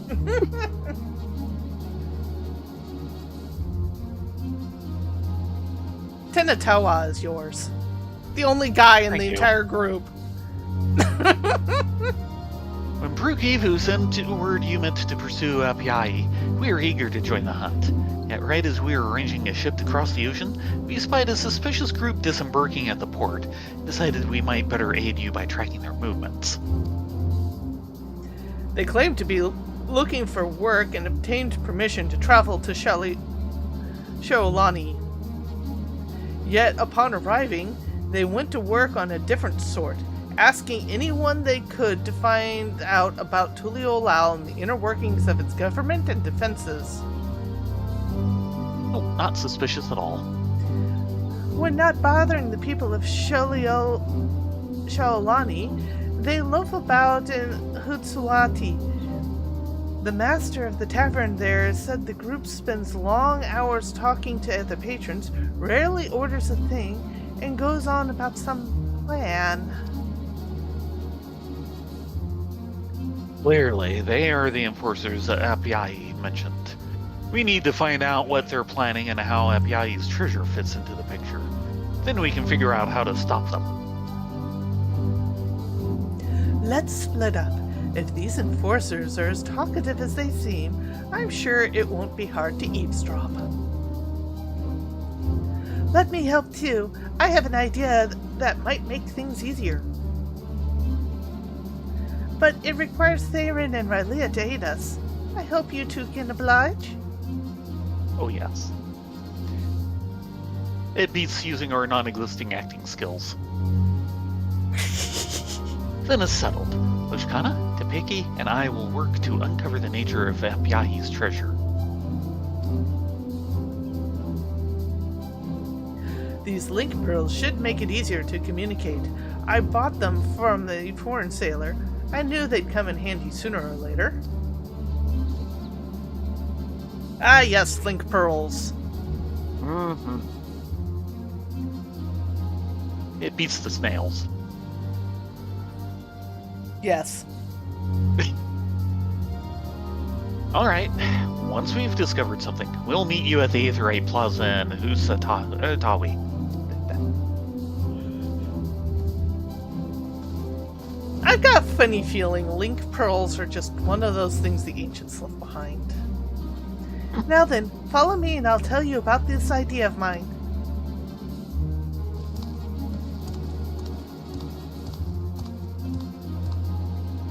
[SPEAKER 1] Tenatawa is yours. The only guy in
[SPEAKER 2] Thank
[SPEAKER 1] the
[SPEAKER 2] you.
[SPEAKER 1] entire group.
[SPEAKER 2] When Brukivu sent word you meant to pursue Apiai, we were eager to join the hunt. Yet right as we were arranging a ship to cross the ocean, we spied a suspicious group disembarking at the port, and decided we might better aid you by tracking their movements.
[SPEAKER 1] They claimed to be looking for work and obtained permission to travel to Shaolani. Yet upon arriving, they went to work on a different sort, asking anyone they could to find out about Tuliolao and the inner workings of its government and defenses.
[SPEAKER 2] Oh, not suspicious at all.
[SPEAKER 1] When not bothering the people of Shaolani, they loaf about in Hutsuati. The master of the tavern there said the group spends long hours talking to other patrons, rarely orders a thing, and goes on about some plan.
[SPEAKER 2] Clearly, they are the enforcers that Apiai mentioned. We need to find out what they're planning and how Apiai's treasure fits into the picture. Then we can figure out how to stop them.
[SPEAKER 1] Let's split up. If these enforcers are as talkative as they seem, I'm sure it won't be hard to eavesdrop. Let me help too. I have an idea that might make things easier. But it requires Theron and Rylea to aid us. I hope you two can oblige.
[SPEAKER 2] Oh yes. It beats using our non-existing acting skills. Then it's settled. Oshkana, Tepeki, and I will work to uncover the nature of Apyahi's treasure.
[SPEAKER 1] These link pearls should make it easier to communicate. I bought them from the foreign sailor. I knew they'd come in handy sooner or later. Ah, yes, link pearls.
[SPEAKER 2] Mm-hmm. It beats the snails.
[SPEAKER 1] Yes.
[SPEAKER 2] Alright, once we've discovered something, we'll meet you at the Aetherite Plaza in Usatawi.
[SPEAKER 1] I've got a funny feeling link pearls are just one of those things the ancients left behind. Now then, follow me and I'll tell you about this idea of mine.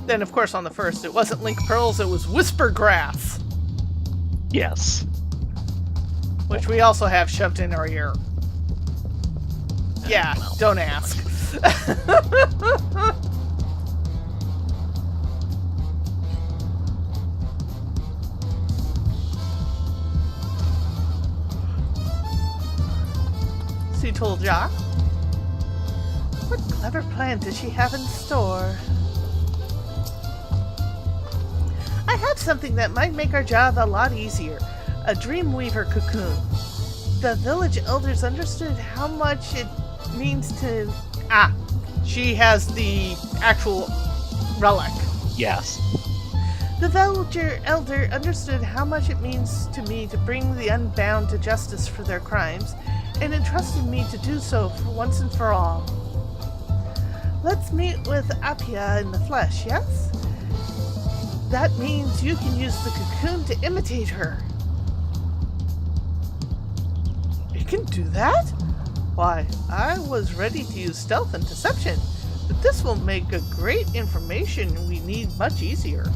[SPEAKER 1] Then, of course, on the first, it wasn't link pearls, it was whisper grass,
[SPEAKER 2] Yes.
[SPEAKER 1] which we also have shoved in our ear. Yeah,
[SPEAKER 2] Well.
[SPEAKER 1] don't ask. She told Ja. What clever plan does she have in store? I have something that might make our job a lot easier. A Dreamweaver cocoon. The village elders understood how much it means to... Ah, she has the actual relic.
[SPEAKER 2] Yes.
[SPEAKER 1] The villager elder understood how much it means to me to bring the unbound to justice for their crimes, and entrusted me to do so for once and for all. Let's meet with Apia in the flesh, yes? That means you can use the cocoon to imitate her. You can do that? Why, I was ready to use stealth and deception, but this will make a great information we need much easier.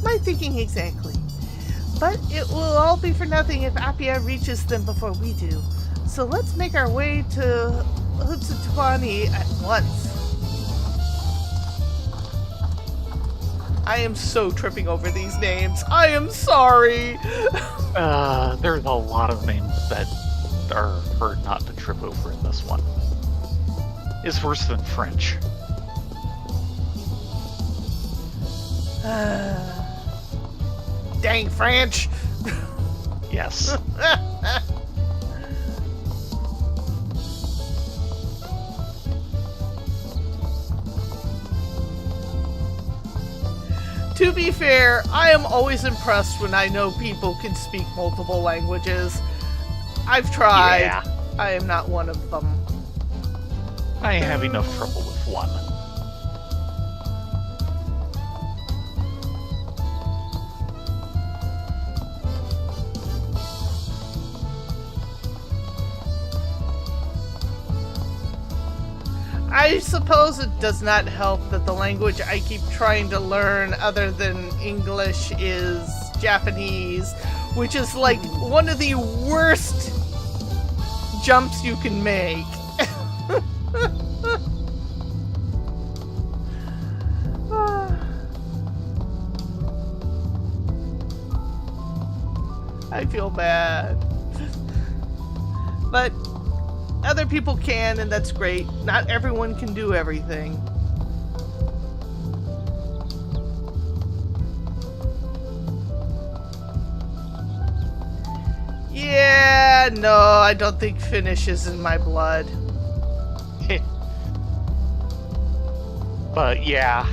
[SPEAKER 1] My thinking exactly. But it will all be for nothing if Apia reaches them before we do. So let's make our way to Hutsutwani at once. I am so tripping over these names. I am sorry.
[SPEAKER 2] There's a lot of names that are hard not to trip over in this one. It's worse than French.
[SPEAKER 1] Dang French.
[SPEAKER 2] Yes.
[SPEAKER 1] To be fair, I am always impressed when I know people can speak multiple languages. I've tried.
[SPEAKER 2] Yeah.
[SPEAKER 1] I am not one of them.
[SPEAKER 2] I have enough trouble with one.
[SPEAKER 1] I suppose it does not help that the language I keep trying to learn other than English is Japanese, which is like one of the worst jumps you can make. I feel bad. But other people can, and that's great. Not everyone can do everything. Yeah, no, I don't think Finnish is in my blood.
[SPEAKER 2] But yeah.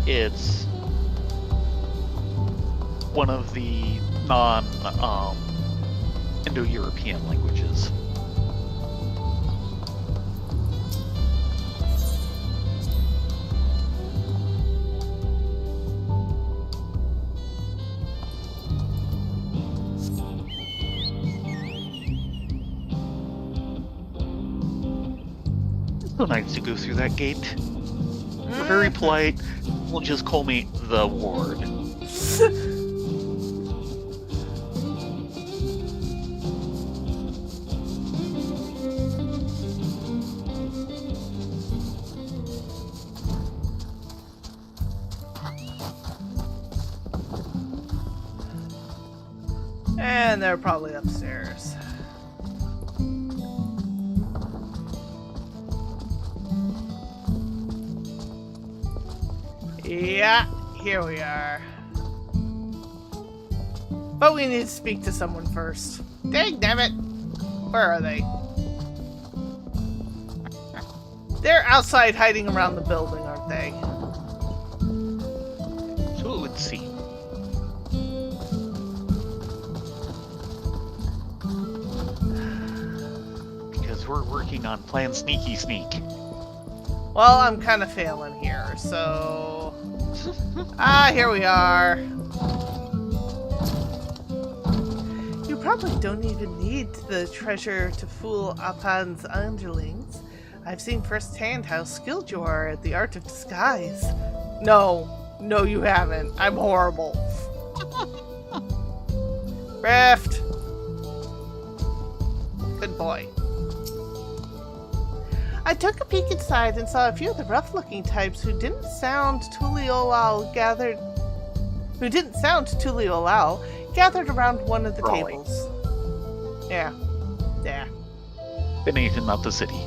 [SPEAKER 2] It's one of the Indo-European languages. It's so nice to go through that gate. You're very polite. Well, just call me the ward.
[SPEAKER 1] And they're probably upstairs. Yeah, here we are. But we need to speak to someone first. Dang dammit! Where are they? They're outside hiding around the building, aren't they?
[SPEAKER 2] So it would seem. Because we're working on Plan Sneaky Sneak.
[SPEAKER 1] Well, I'm kind of failing here, so... here we are. You probably don't even need the treasure to fool Apan's underlings. I've seen firsthand how skilled you are at the art of disguise. No, you haven't. I'm horrible. Rift! Good boy. I took a peek inside and saw a few of the rough-looking types who didn't sound Tuliolal gathered around one of the
[SPEAKER 2] Raleigh.
[SPEAKER 1] tables. Yeah.
[SPEAKER 2] Beneath not the city.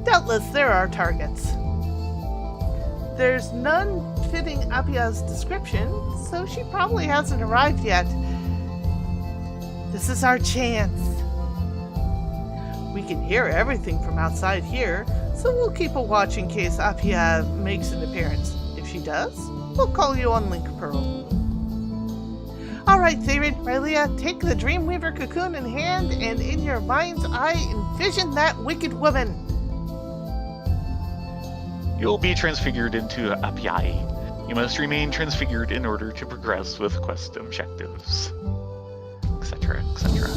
[SPEAKER 1] Doubtless there are targets. There's none fitting Apia's description, so she probably hasn't arrived yet. This is our chance. We can hear everything from outside here, so we'll keep a watch in case Apia makes an appearance. If she does, we'll call you on Link Pearl. Alright, Tharid, Rylea, take the Dreamweaver cocoon in hand, and in your mind's eye, envision that wicked woman.
[SPEAKER 2] You'll be transfigured into Apiai. You must remain transfigured in order to progress with quest objectives. Etc., etc.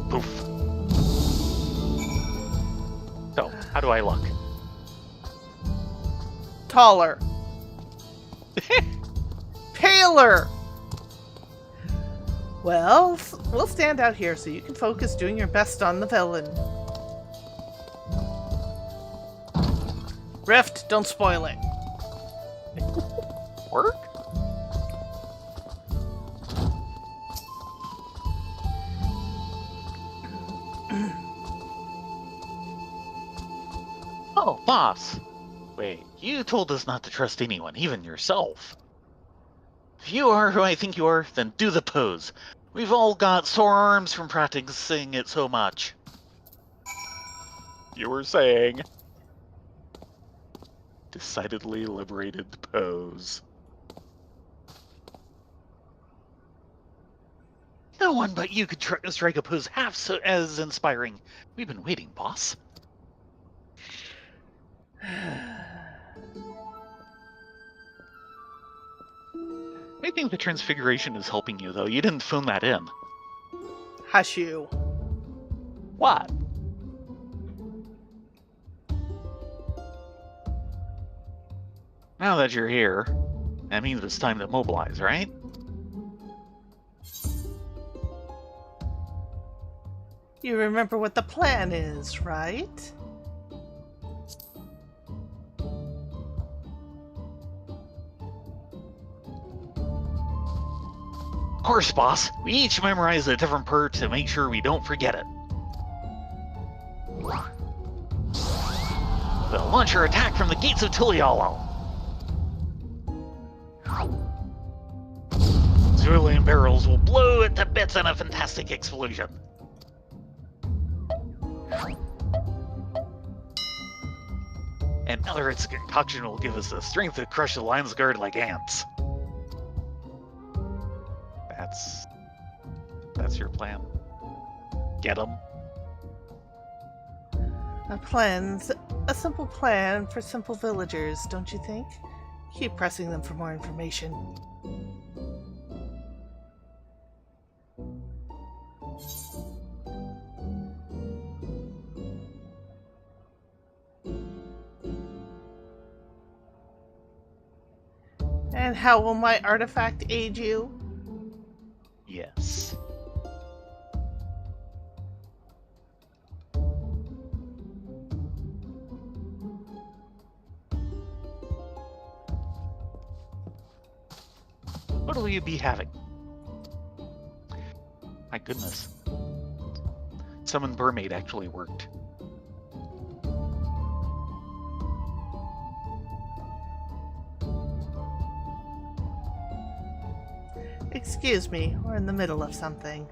[SPEAKER 2] Poof. So, how do I look?
[SPEAKER 1] Taller. Paler. Well, we'll stand out here so you can focus doing your best on the villain. Rift, don't spoil it.
[SPEAKER 2] Work? Oh, boss. Wait, you told us not to trust anyone, even yourself. If you are who I think you are, then do the pose. We've all got sore arms from practicing it so much. You were saying... Decidedly liberated pose. No one but you could strike a pose half so as inspiring. We've been waiting, boss. I think the transfiguration is helping you, though. You didn't phone that in.
[SPEAKER 1] Hush you.
[SPEAKER 2] What? Now that you're here, that means it's time to mobilize, right?
[SPEAKER 1] You remember what the plan is, right?
[SPEAKER 2] Of course, boss. We each memorize a different part to make sure we don't forget it. We'll launch our attack from the gates of Tulialo. Cerulean barrels will blow it to bits in a fantastic explosion. And Elleric's concoction will give us the strength to crush the Lion's Guard like ants. That's your plan. Get 'em.
[SPEAKER 1] A simple plan for simple villagers, don't you think? Keep pressing them for more information. And how will my artifact aid you?
[SPEAKER 2] Yes. What will you be having? My goodness. Summon Mermaid actually worked.
[SPEAKER 1] Excuse me, we're in the middle of something.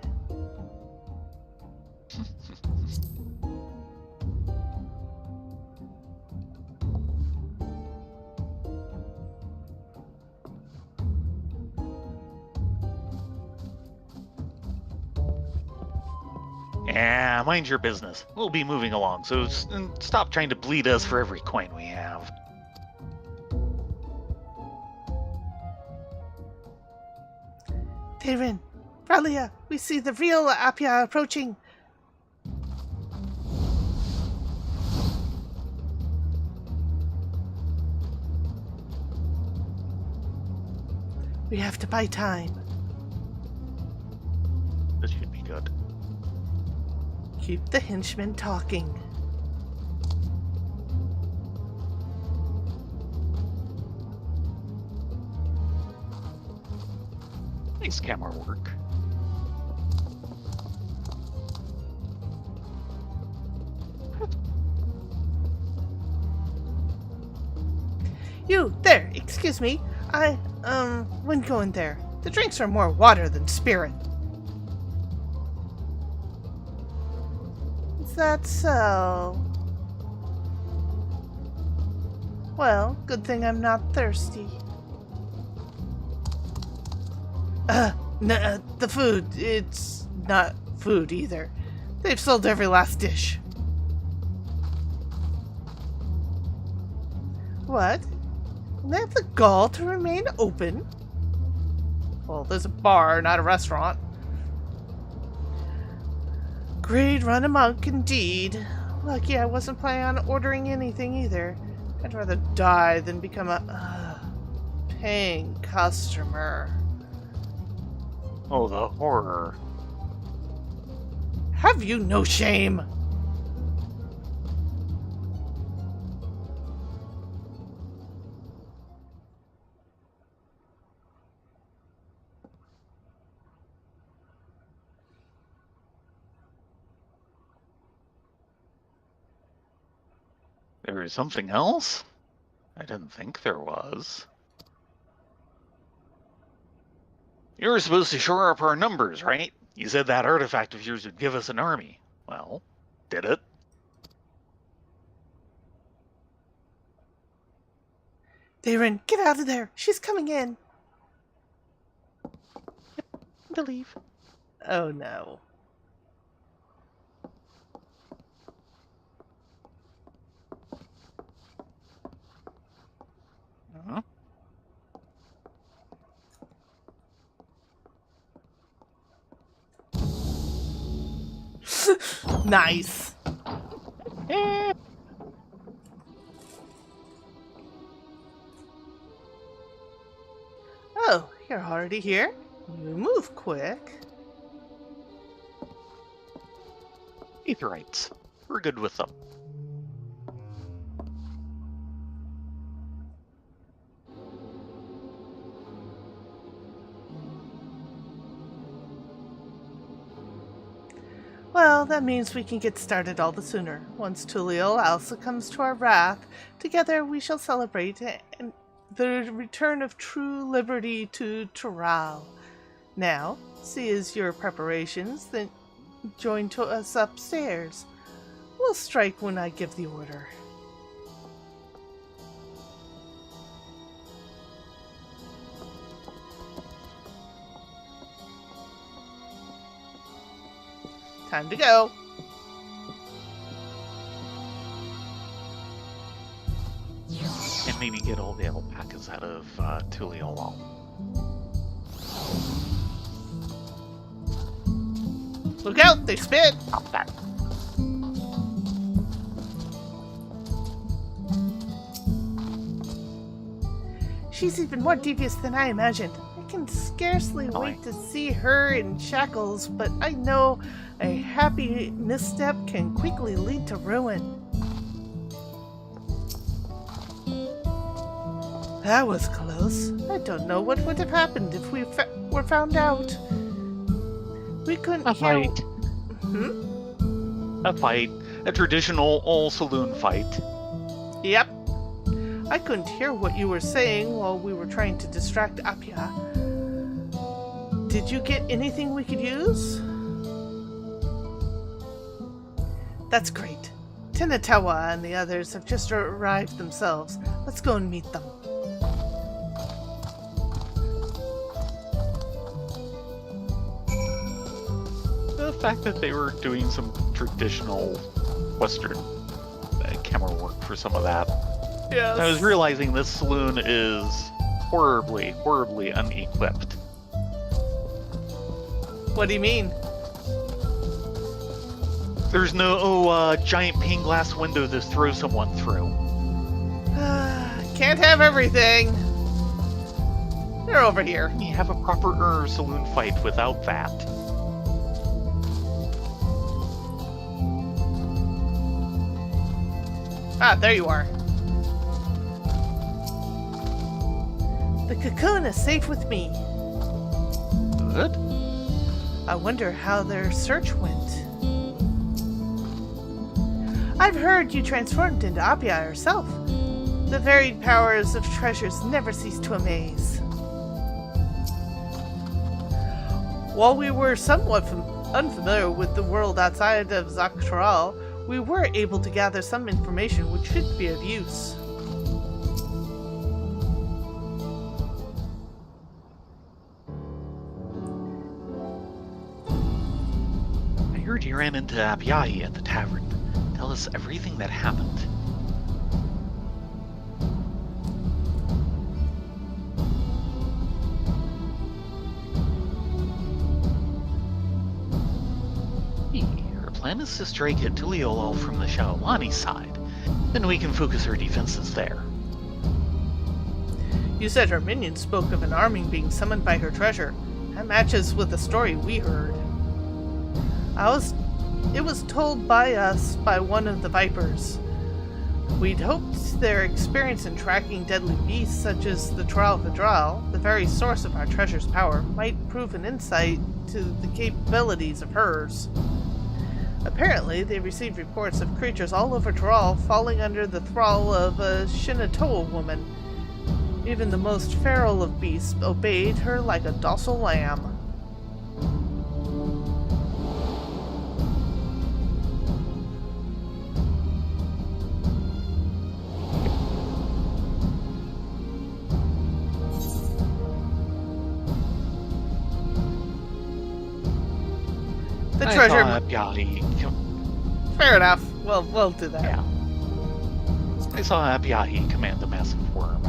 [SPEAKER 2] Yeah, mind your business. We'll be moving along, so stop trying to bleed us for every coin we have.
[SPEAKER 1] Teyrin, Ralia, we see the real Appia approaching. We have to buy time.
[SPEAKER 2] This should be good.
[SPEAKER 1] Keep the henchmen talking.
[SPEAKER 2] Nice camera work.
[SPEAKER 1] You, there, excuse me. I wouldn't go in there. The drinks are more water than spirit. Is that so? Well, good thing I'm not thirsty. The food, it's not food either. They've sold every last dish. What? They have the gall to remain open? Well, there's a bar, not a restaurant. Greed run amok, indeed. Lucky I wasn't planning on ordering anything either. I'd rather die than become a paying customer.
[SPEAKER 2] Oh, the horror.
[SPEAKER 1] Have you no shame?
[SPEAKER 2] There is something else? I didn't think there was. You were supposed to shore up our numbers, right? You said that artifact of yours would give us an army. Well, did it?
[SPEAKER 1] Teyrin, get out of there. She's coming in.
[SPEAKER 2] Believe.
[SPEAKER 1] Oh no.
[SPEAKER 2] Huh?
[SPEAKER 1] Nice.
[SPEAKER 2] Eh.
[SPEAKER 1] Oh, you're already here? You move quick.
[SPEAKER 2] Aetherites. We're good with them.
[SPEAKER 1] Well, that means we can get started all the sooner. Once Tuliel Alsa comes to our wrath, together we shall celebrate the return of true liberty to Tural. Now, see as your preparations, then join to us upstairs. We'll strike when I give the order. Time to go.
[SPEAKER 2] And maybe get all the alpacas out of Tuliol.
[SPEAKER 1] Look out, they spit!
[SPEAKER 2] Stop that.
[SPEAKER 1] She's even more devious than I imagined. I can scarcely wait to see her in shackles, but I know a happy misstep can quickly lead to ruin. That was close. I don't know what would have happened if we were found out. We couldn't
[SPEAKER 2] A
[SPEAKER 1] hear...
[SPEAKER 2] fight. A fight. A traditional all-saloon fight.
[SPEAKER 1] Yep. I couldn't hear what you were saying while we were trying to distract Appia. Did you get anything we could use? That's great. Tinatawa and the others have just arrived themselves. Let's go and meet them.
[SPEAKER 2] The fact that they were doing some traditional Western camera work for some of that.
[SPEAKER 1] Yes.
[SPEAKER 2] I was realizing this saloon is horribly, horribly unequipped.
[SPEAKER 1] What do you mean?
[SPEAKER 2] There's no giant pane glass window to throw someone through.
[SPEAKER 1] Can't have everything. They're over here.
[SPEAKER 2] You have a proper saloon fight without that.
[SPEAKER 1] Ah, there you are. The cocoon is safe with me.
[SPEAKER 2] Good.
[SPEAKER 1] I wonder how their search went. I've heard you transformed into Appia herself. The varied powers of treasures never cease to amaze. While we were somewhat unfamiliar with the world outside of Zakhtral, we were able to gather some information which should be of use.
[SPEAKER 2] I heard you ran into Abyahi at the tavern. Tell us everything that happened. Her plan is to strike at Tuliolal from the Shaolani side. Then we can focus our defenses there.
[SPEAKER 1] You said her minions spoke of an army being summoned by her treasure. That matches with the story we heard. It was told by us by one of the Vipers. We'd hoped their experience in tracking deadly beasts such as the Trial Vidral, the very source of our treasure's power, might prove an insight to the capabilities of hers. Apparently, they received reports of creatures all over Trial falling under the thrall of a Shinatoa woman. Even the most feral of beasts obeyed her like a docile lamb. The treasure. Fair enough. Well, we'll do that.
[SPEAKER 2] Yeah. I saw Abyahi command a massive worm.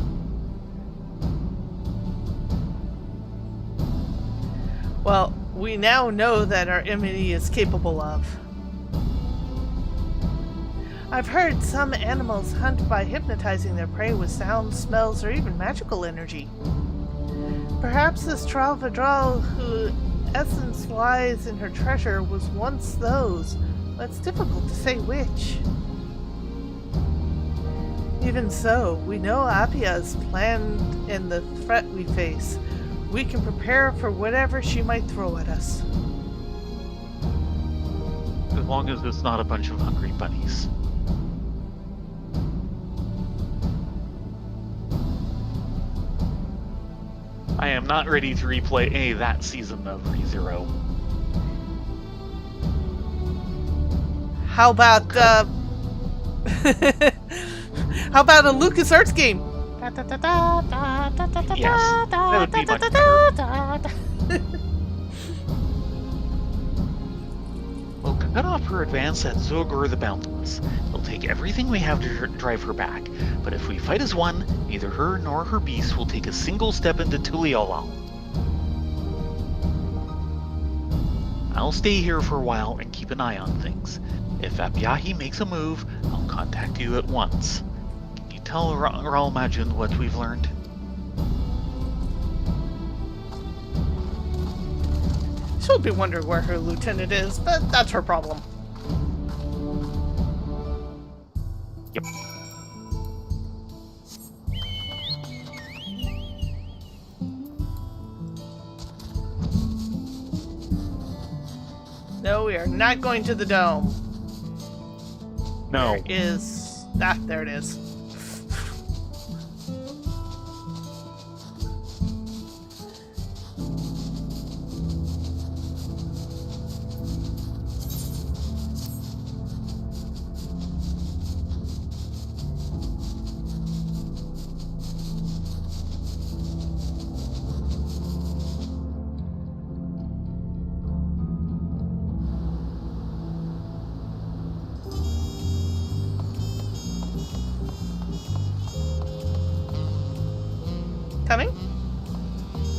[SPEAKER 1] Well, we now know that our enemy is capable of. I've heard some animals hunt by hypnotizing their prey with sounds, smells, or even magical energy. Perhaps this Trial Vidral, whose essence lies in her treasure, was once those, but it's difficult to say which. Even so, we know Appia is planned in the threat we face. We can prepare for whatever she might throw at us.
[SPEAKER 2] As long as it's not a bunch of hungry bunnies. I am not ready to replay that season of ReZero.
[SPEAKER 1] How about, how about a LucasArts game?
[SPEAKER 2] Yes, that would be much better. We'll cut off her advance at Zogor the Boundless. We'll take everything we have to drive her back, but if we fight as one, neither her nor her beast will take a single step into Tuliolal. I'll stay here for a while and keep an eye on things. If Abyahi makes a move, I'll contact you at once. Can you tell Raul Majun what we've learned?
[SPEAKER 1] She'll be wondering where her lieutenant is, but that's her problem.
[SPEAKER 2] Yep.
[SPEAKER 1] No, we are not going to the dome.
[SPEAKER 2] No.
[SPEAKER 1] There it is. Coming?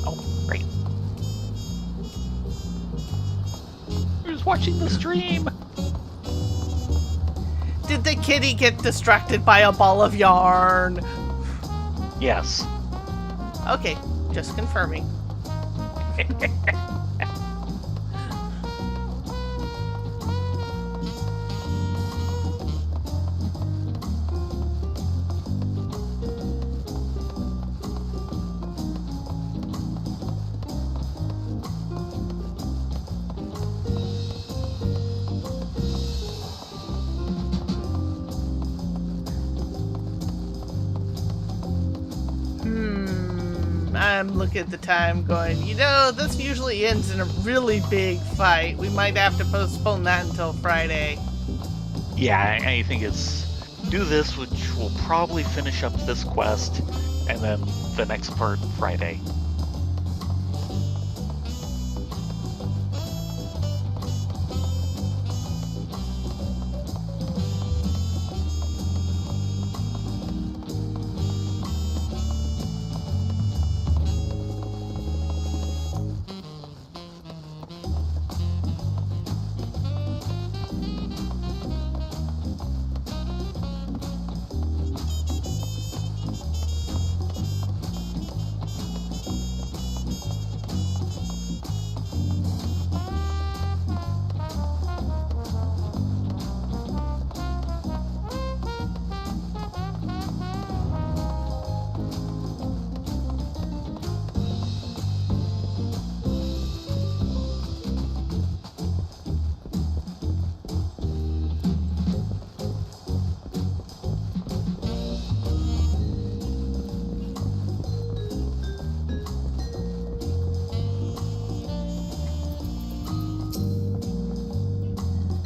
[SPEAKER 2] Oh, great. Who's watching the stream?
[SPEAKER 1] Did the kitty get distracted by a ball of yarn?
[SPEAKER 2] Yes.
[SPEAKER 1] Okay, just confirming. I'm looking at the time going, this usually ends in a really big fight. We might have to postpone that until Friday.
[SPEAKER 2] Yeah, I think it's do this, which will probably finish up this quest, and then the next part Friday.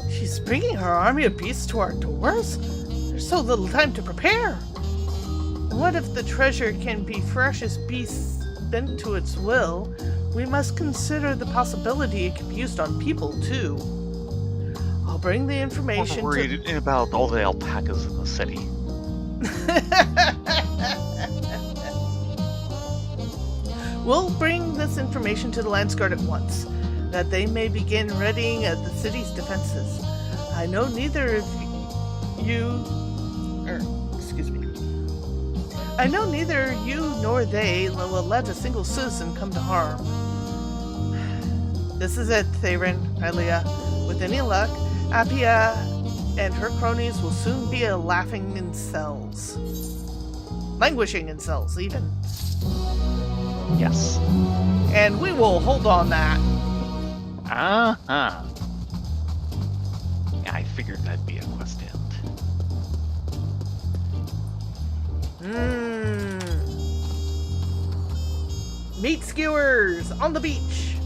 [SPEAKER 2] She's bringing her army of beasts to our doors? There's so little time to prepare. And what if the treasure can be fresh as beasts bent to its will? We must consider the possibility it can be used on people, too. I'll bring the information I'm worried about all the alpacas in the city.
[SPEAKER 1] We'll bring this information to the Landsguard at once, that they may begin readying the city's defenses. I know neither you nor they will let a single citizen come to harm. This is it, Theron, Alia. With any luck, Appia and her cronies will soon be languishing in cells, even.
[SPEAKER 2] Yes.
[SPEAKER 1] And we will hold on that.
[SPEAKER 2] Uh-huh. Yeah, I figured that'd be a quest end.
[SPEAKER 1] Meat skewers on the beach.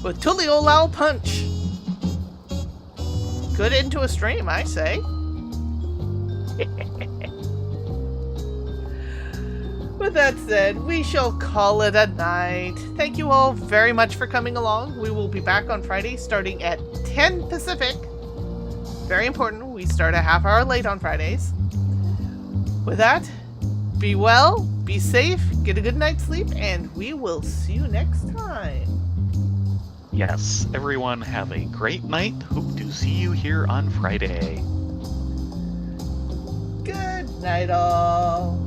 [SPEAKER 1] With Tuliolal punch. Good into a stream, I say. With that said, we shall call it a night. Thank you all very much for coming along. We will be back on Friday starting at 10 Pacific. Very important, we start a half hour late on Fridays. With that, be well, be safe, get a good night's sleep, and we will see you next time.
[SPEAKER 2] Yes, everyone have a great night. Hope to see you here on Friday.
[SPEAKER 1] Good night, all.